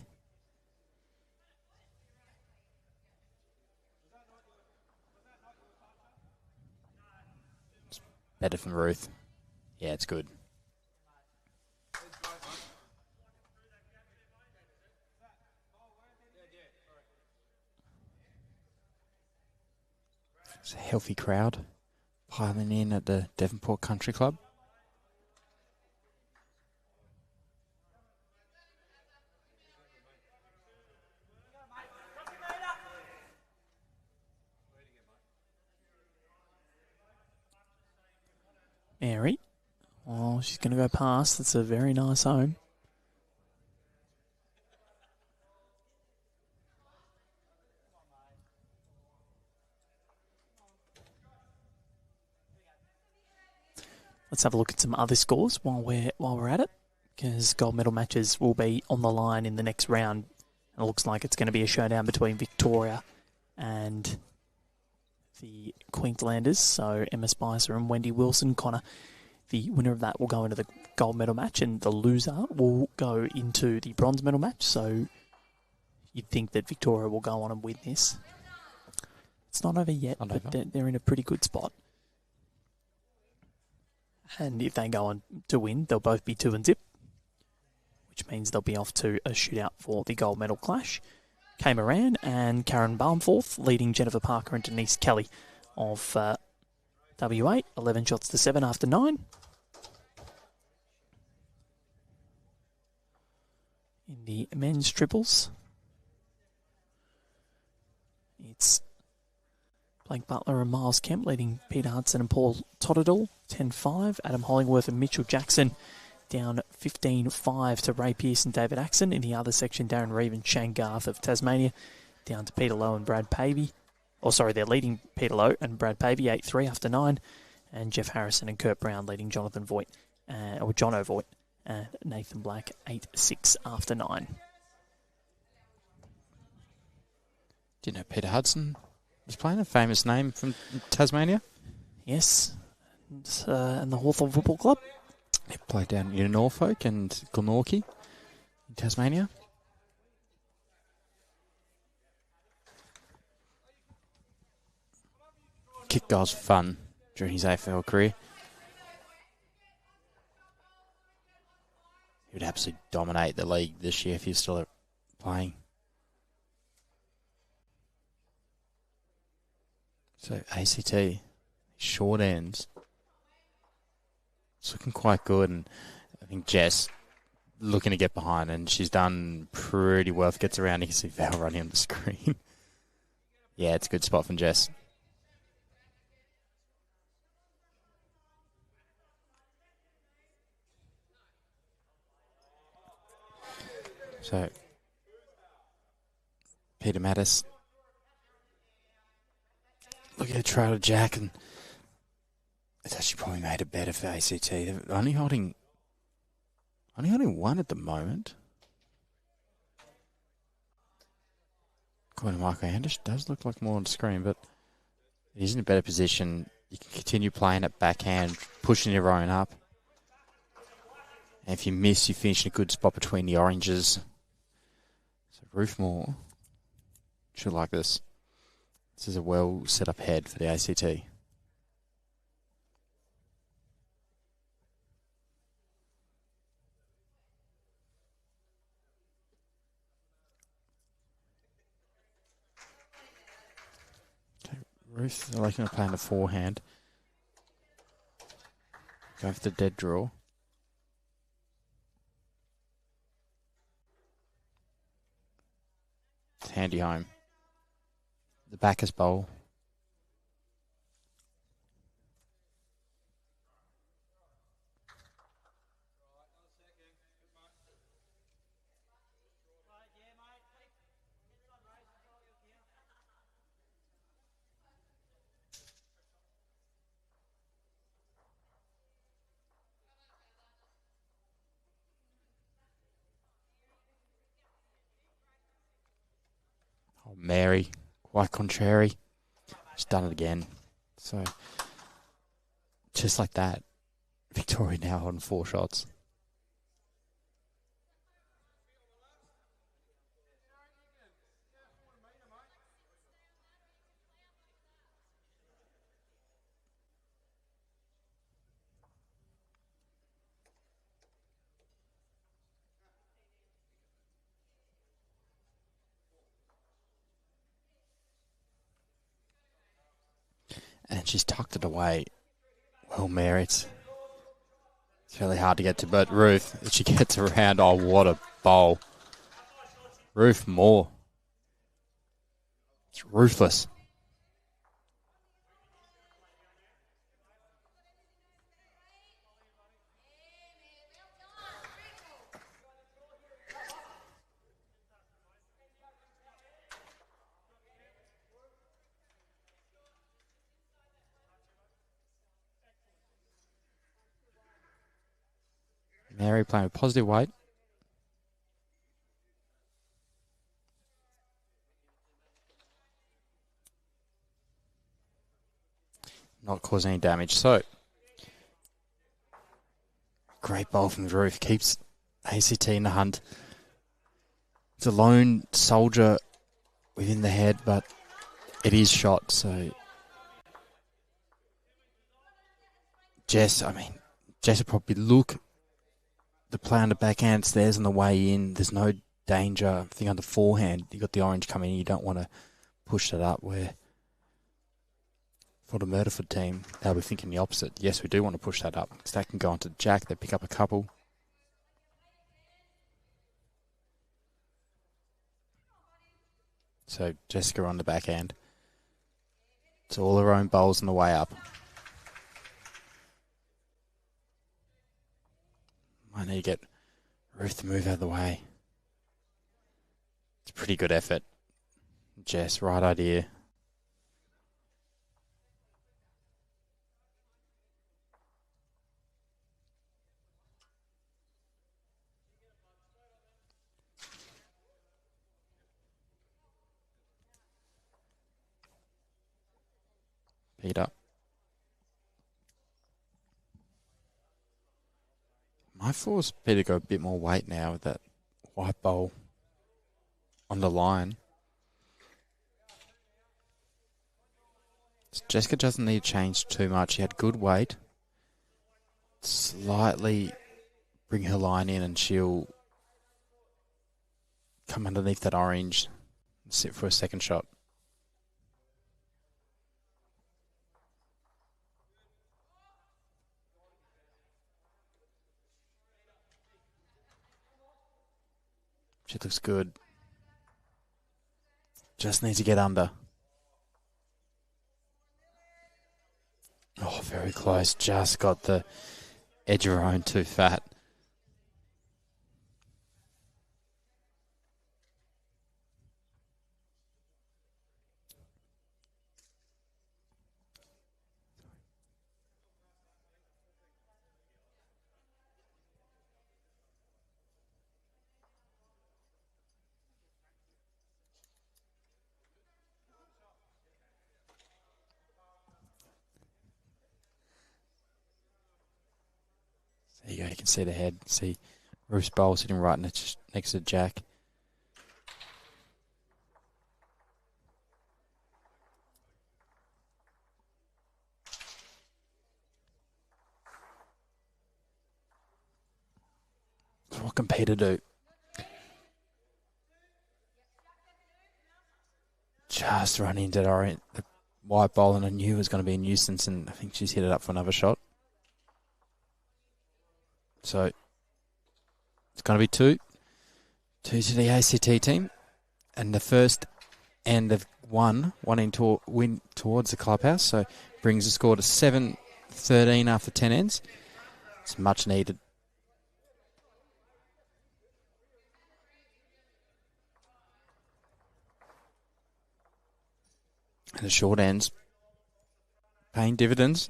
It's better from Ruth. Yeah, it's good. It's a healthy crowd piling in at the Devonport Country Club. Mary. Oh, she's going to go past. That's a very nice home. Let's have a look at some other scores while we're at it, because gold medal matches will be on the line in the next round. It looks like it's going to be a showdown between Victoria and the Queenslanders. So Emma Spicer and Wendy Wilson. Connor, the winner of that will go into the gold medal match, and the loser will go into the bronze medal match. So you'd think that Victoria will go on and win this. It's not over yet, but they're in a pretty good spot. And if they go on to win, they'll both be 2-0, which means they'll be off to a shootout for the gold medal clash. Kay Moran and Karen Balmforth leading Jennifer Parker and Denise Kelly of WA. 11 shots to 7 after 9. In the men's triples, it's Blake Butler and Miles Kemp leading Peter Hudson and Paul Totterdall. 10-5. Adam Hollingworth and Mitchell Jackson down 15-5 to Ray Pearce and David Axon. In the other section, Darren Reeve and Shane Garth of Tasmania down to Peter Lowe and Brad Pavey. They're leading Peter Lowe and Brad Pavey 8-3 after 9. And Jeff Harrison and Kurt Brown leading Jonathan Voigt, or John O'Voigt, and Nathan Black 8-6 after 9. Do you know Peter Hudson was playing, a famous name from Tasmania? Yes. And the Hawthorn Football Club. He played down in Norfolk and Glenorchy in Tasmania. kick goals for fun during his AFL career. He would absolutely dominate the league this year if he was still playing. So ACT, short ends. It's looking quite good, and I think Jess looking to get behind, and she's done pretty well. If it gets around, you can see Val running on the screen. Yeah, it's a good spot from Jess. So, Peta Mattys looking to try to jack, and it's actually probably made it better for ACT. They're only holding one at the moment. According to Michael Anderson, does look like more on the screen, but he's in a better position. You can continue playing at backhand, pushing your own up. And if you miss, you finish in a good spot between the oranges. So Ruth Moore should like this. This is a well set up head for the ACT. Ruth, I like to play in the forehand. Go for the dead draw. It's handy home. The backers bowl. Oh, Mary, quite contrary. She's done it again. So, just like that, Victoria now on 4 shots. And she's tucked it away. Well, Mary, it's really hard to get to. But Ruth, if she gets around, oh, what a bowl. Ruth Moore. It's ruthless. Mary playing with positive weight. Not causing any damage. So, great bowl from Ruth. Keeps ACT in the hunt. It's a lone soldier within the head, but it is shot. So, Jess will probably look the play on the backhand, stairs on the way in. There's no danger. I think on the forehand, you got the orange coming in. You don't want to push that up where for the Murderford team, they'll be thinking the opposite. Yes, we do want to push that up because that can go onto Jack. They pick up a couple. So Jessica on the backhand. It's all her own bowls on the way up. Might need to get Ruth to move out of the way. It's a pretty good effort. Jess, right idea. Peter. I force Peter to go a bit more weight now with that white bowl on the line. Jessica doesn't need to change too much. She had good weight. Slightly bring her line in and she'll come underneath that orange and sit for a second shot. She looks good. Just needs to get under. Oh, very close. Just got the edge of her own too fat. There you go, you can see the head. See Ruth's bowl sitting right next to Jack. So what can Peta do? Just run into the white bowl, and I knew it was going to be a nuisance, and I think she's hit it up for another shot. So it's going to be two to the ACT team, and the first end of one wanting to win towards the clubhouse. So brings the score to 7-13 after 10 ends. It's much needed. And the short ends paying dividends.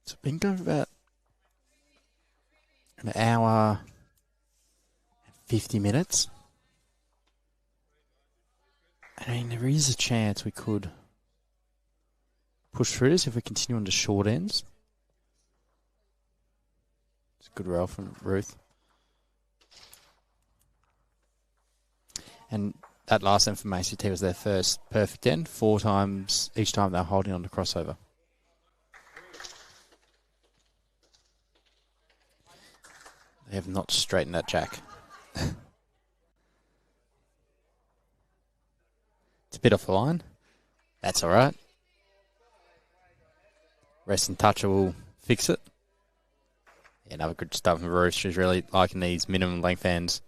It's been going for about an hour and 50 minutes. I mean, there is a chance we could push through this if we continue on to short ends. It's a good roll from Ruth. And that last end from ACT was their first perfect end, 4 times each time they were holding on to crossover. They have not straightened that jack. It's a bit off the line. That's all right. Rest and toucher will fix it. Yeah, another good stuff from Ruth. She's really liking these minimum length ends.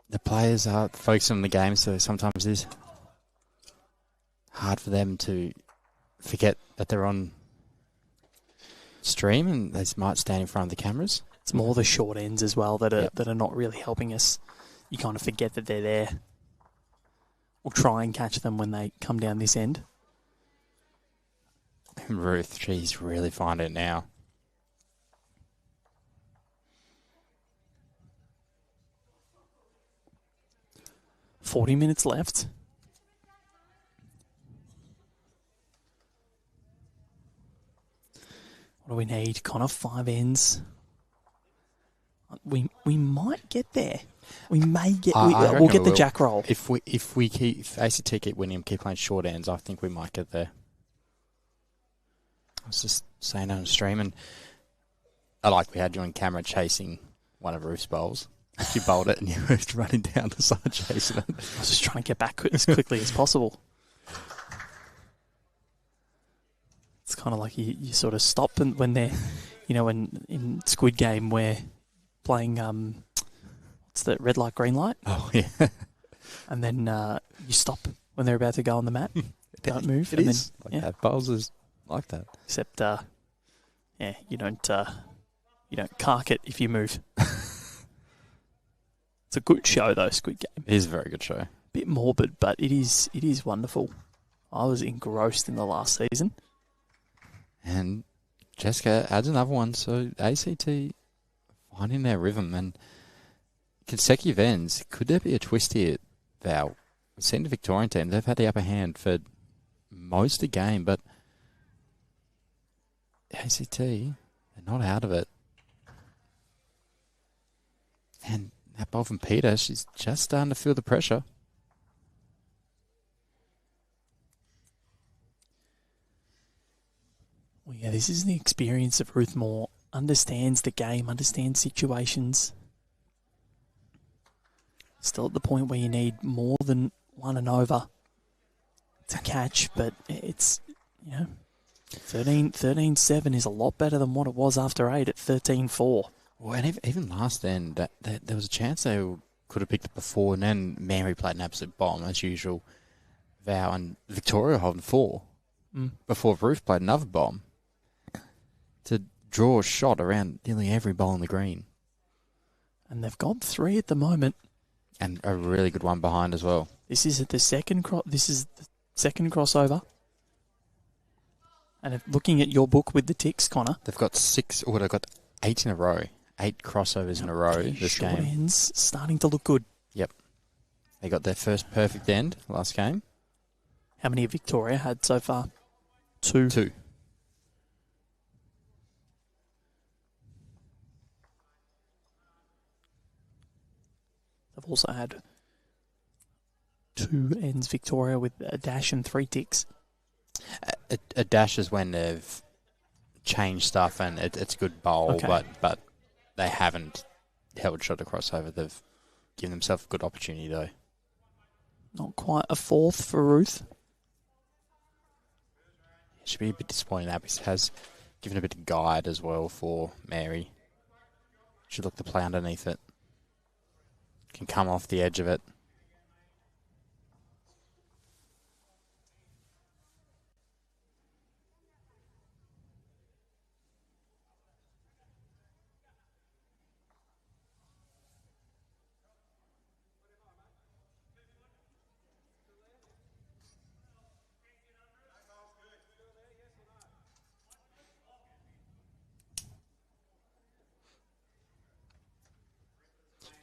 The players are focusing on the game, so sometimes it is hard for them to forget that they're on stream and they might stand in front of the cameras. It's more the short ends as well that are not really helping us. You kind of forget that they're there. We'll try and catch them when they come down this end. Ruth, she's really finding it now. $40 minutes left. What do we need? Kind of 5 ends. We might get there. We may get. We'll get the jack roll. If ACT keep winning and keep playing short ends, I think we might get there. I was just saying on stream, and I like we had you on camera chasing one of Ruth's bowls. She bowled it and you were running down the side chasing it. I was just trying to get back as quickly as possible. It's kind of like you sort of stop and when they're, in Squid Game where playing, what's the red light, green light? Oh, yeah. And then you stop when they're about to go on the mat. don't move. It and is then, like that. Bowls is like that. Except, you don't cark it if you move. It's a good show though, Squid Game. It is a very good show. Bit morbid, but it is wonderful. I was engrossed in the last season. And Jessica adds another one, so ACT finding their rhythm and consecutive ends. Could there be a twist here, Val? We've seen the Victorian team, they've had the upper hand for most of the game, but ACT, they're not out of it. And that ball from Peta, she's just starting to feel the pressure. Well, yeah, this is the experience of Ruth Moore. Understands the game, understands situations. Still at the point where you need more than 1 and over to catch, but it's, 13-7 is a lot better than what it was after 8 at 13-4. Well, and even last end, that there was a chance they could have picked it before, and then Mary played an absolute bomb, as usual. Val and Victoria holding 4 before Ruth played another bomb to draw a shot around nearly every ball in the green. And they've got 3 at the moment. And a really good one behind as well. This is the second crossover. And looking at your book with the ticks, Connor. They've got 8 in a row. 8 crossovers in a row this short game. Ends starting to look good. Yep. They got their first perfect end last game. How many have Victoria had so far? 2. 2. They've also had 2 ends Victoria with a dash and 3 ticks. A dash is when they've changed stuff and it's a good bowl, okay. but they haven't held shot a crossover. They've given themselves a good opportunity though. Not quite a 4th for Ruth. Should be a bit disappointing. Abby has given a bit of guide as well for Mary. Should look to play underneath it. Can come off the edge of it.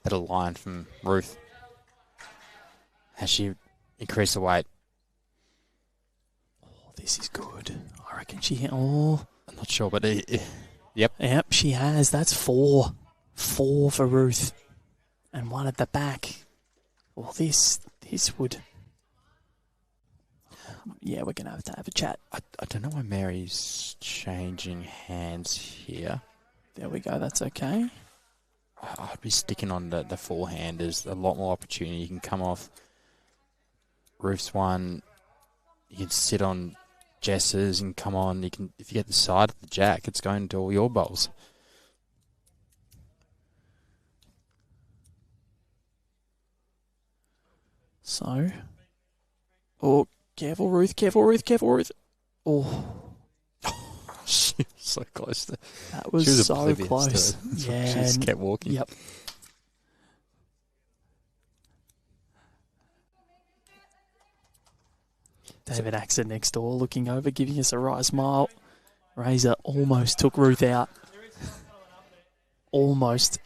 Better line from Ruth. Has she increased the weight? Oh, this is good. I reckon I'm not sure, but yep. Yep, she has. That's 4. 4 for Ruth. And 1 at the back. Well, this would... Yeah, we're going to have a chat. I don't know why Mary's changing hands here. There we go. That's okay. I'd be sticking on the forehand. There's a lot more opportunity. You can come off Ruth's one. You can sit on Jess's and come on. You can, if you get the side of the jack, it's going to all your bowls. So, careful, Ruth. Careful, Ruth. Careful, Ruth. Oh. She was so close to. That was so close. Yeah, she just kept walking. Yep. David Axon next door, looking over, giving us a right smile. Razor almost took Ruth out. Almost.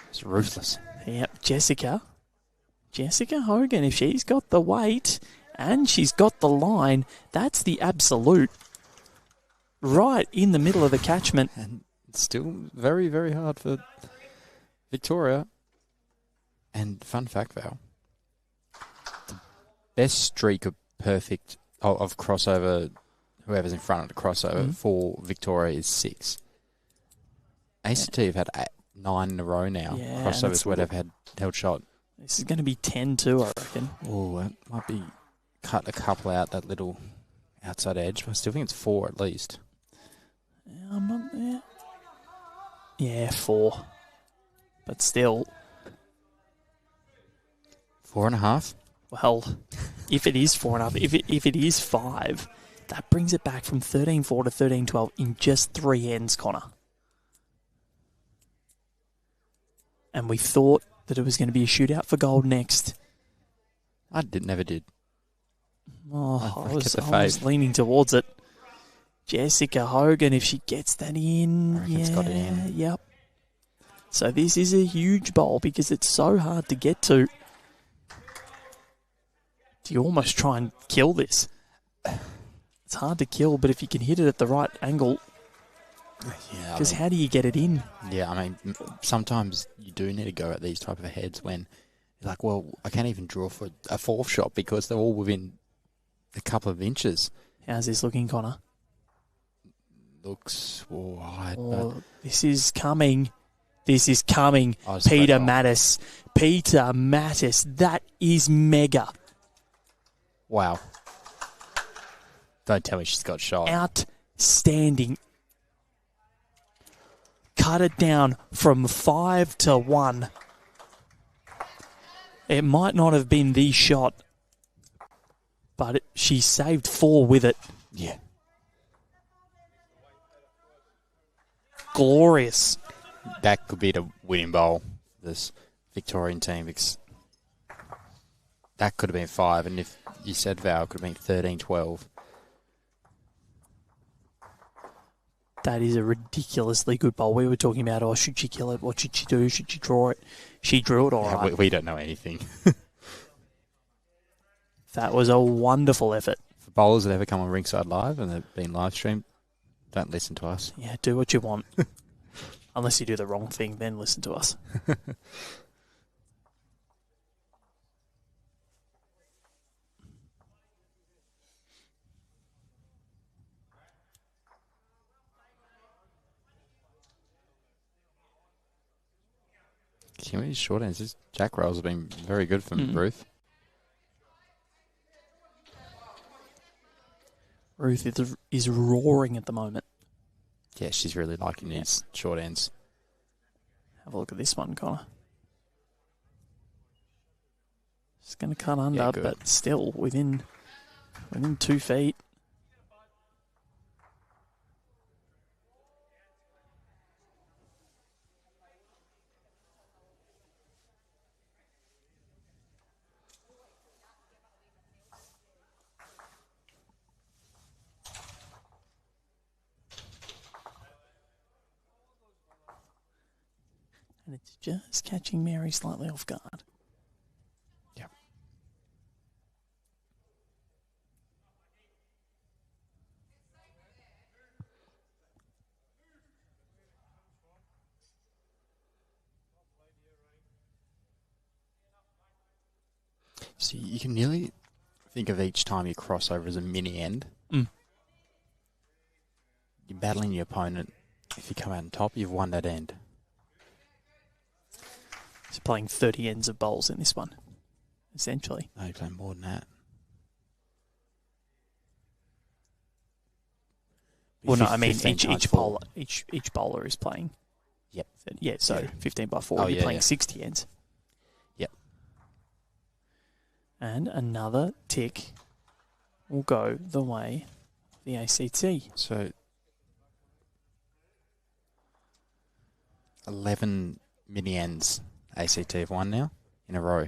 It's ruthless. Yep, Jessica Hogan, if she's got the weight and she's got the line, that's the absolute. Right in the middle of the catchment. And it's still very, very hard for Victoria. And fun fact, Val, the best streak of perfect, of crossover, whoever's in front of the crossover for Victoria is 6. ACT have had 9 in a row now. Yeah, crossovers where they've had held shot. This is going to be 10 too, I reckon. Oh, that might be cut a couple out, that little outside edge. But I still think it's 4 at least. Yeah, I'm not there. Yeah, 4. But still. 4.5? Well, if it is 4.5, if it is 5, that brings it back from 13-4 to 13-12 in just 3 ends, Connor. And we thought that it was going to be a shootout for gold next. Never did. Oh, I I was leaning towards it. Jessica Hogan, if she gets that in. It's got it in. Yep. So this is a huge bowl because it's so hard to get to. Do you almost try and kill this? It's hard to kill, but if you can hit it at the right angle. Yeah. Because how do you get it in? Yeah, I mean, sometimes you do need to go at these type of heads when you're like, well, I can't even draw for a 4th shot because they're all within a couple of inches. How's this looking, Connor? Looks wide. Oh, this is coming. This is coming. Peta Mattys. Peta Mattys. That is mega. Wow. Don't tell me she's got shot. Outstanding. Cut it down from 5 to 1. It might not have been the shot, but she saved 4 with it. Yeah. Glorious. That could be the winning bowl, this Victorian team. That could have been 5, and if you said Val, it could have been 13-12. That is a ridiculously good bowl. We were talking about, should she kill it? What should she do? Should she draw it? She drew it all right. We don't know anything. That was a wonderful effort. For bowlers that ever come on Rinkside Live and they've been live streamed, don't listen to us. Yeah, do what you want. Unless you do the wrong thing, then listen to us. Kimmy's short ends. His jack rolls have been very good from Ruth. Ruth is roaring at the moment. Yeah, she's really liking these short ends. Have a look at this one, Connor. Just going to cut under, but still within 2 feet. And it's just catching Mary slightly off guard. Yep. So you can nearly think of each time you cross over as a mini end. Mm. You're battling your opponent. If you come out on top, you've won that end. He's playing 30 ends of bowls in this one, essentially. No, you're playing more than that. Well, no, I mean each bowler is playing. Yep. Yeah, so 15 by 4. You're playing 60 ends. Yep. And another tick will go the way of the ACT. So 11 mini ends ACT have won now in a row.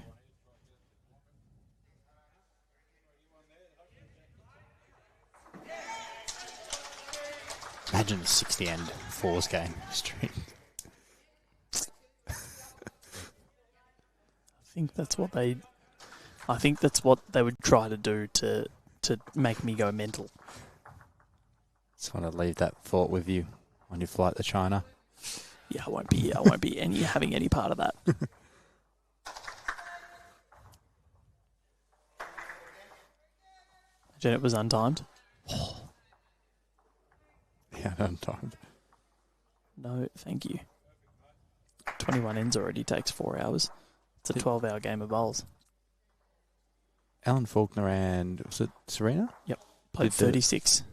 Imagine a 60 end fours game stream. I think that's what they would try to do to make me go mental. Just want to leave that thought with you on your flight to China. Yeah, I won't be having any part of that. Imagine it was untimed. Yeah, untimed. No, thank you. 21 ends already takes 4 hours. It's a 12-hour game of bowls. Alan Faulkner and, was it Serena? Yep, played 36.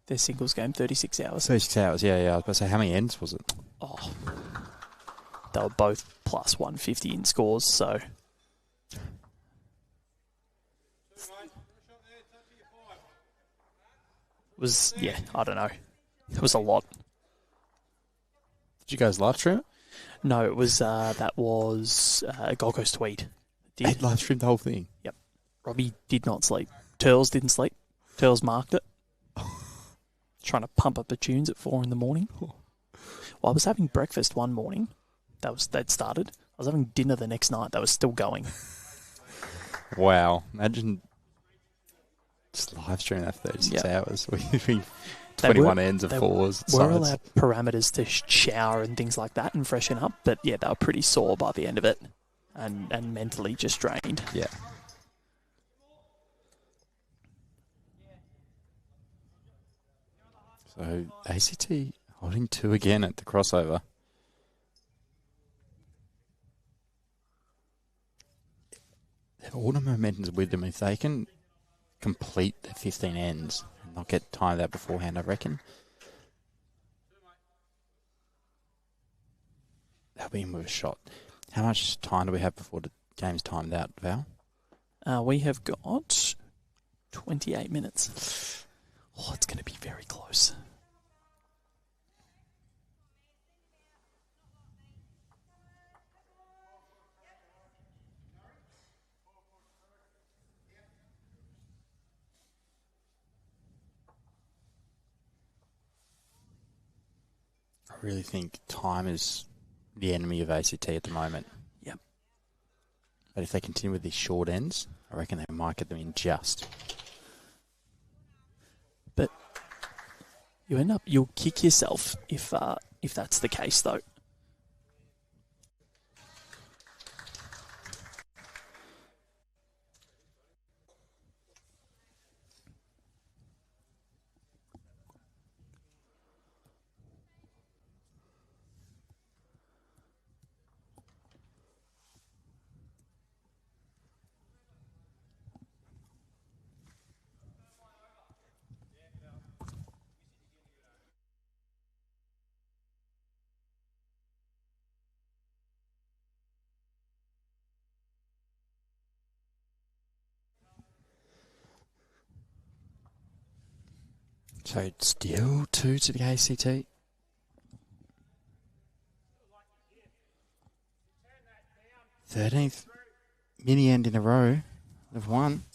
Their singles game, 36 hours. 36 hours, yeah. I was about to say, how many ends was it? Oh, they were both plus 150 in scores, so was, yeah, I don't know. It was a lot. Did you guys live stream it? No, it was, that was Gold Coast Tweed. They live streamed the whole thing. Yep. Robbie did not sleep. Turles didn't sleep. Turles marked it. Trying to pump up the tunes at 4 a.m. Well, I was having breakfast one morning. They'd started. I was having dinner the next night. That was still going. Wow. Imagine just live streaming that for 36 hours. We've 21 ends of fours. We're allowed parameters to shower and things like that and freshen up. But yeah, they were pretty sore by the end of it and mentally just drained. Yeah. So ACT holding 2 again at the crossover. They have all the momentum's with them. If they can complete the 15 ends and not get timed out beforehand, I reckon they'll be in with a shot. How much time do we have before the game's timed out, Val? We have got 28 minutes. Oh, it's going to be very close. I really think time is the enemy of ACT at the moment. Yep. But if they continue with these short ends, I reckon they might get them in just. But you'll kick yourself if that's the case, though. So still 2 to the ACT. 13th mini end in a row. They've won.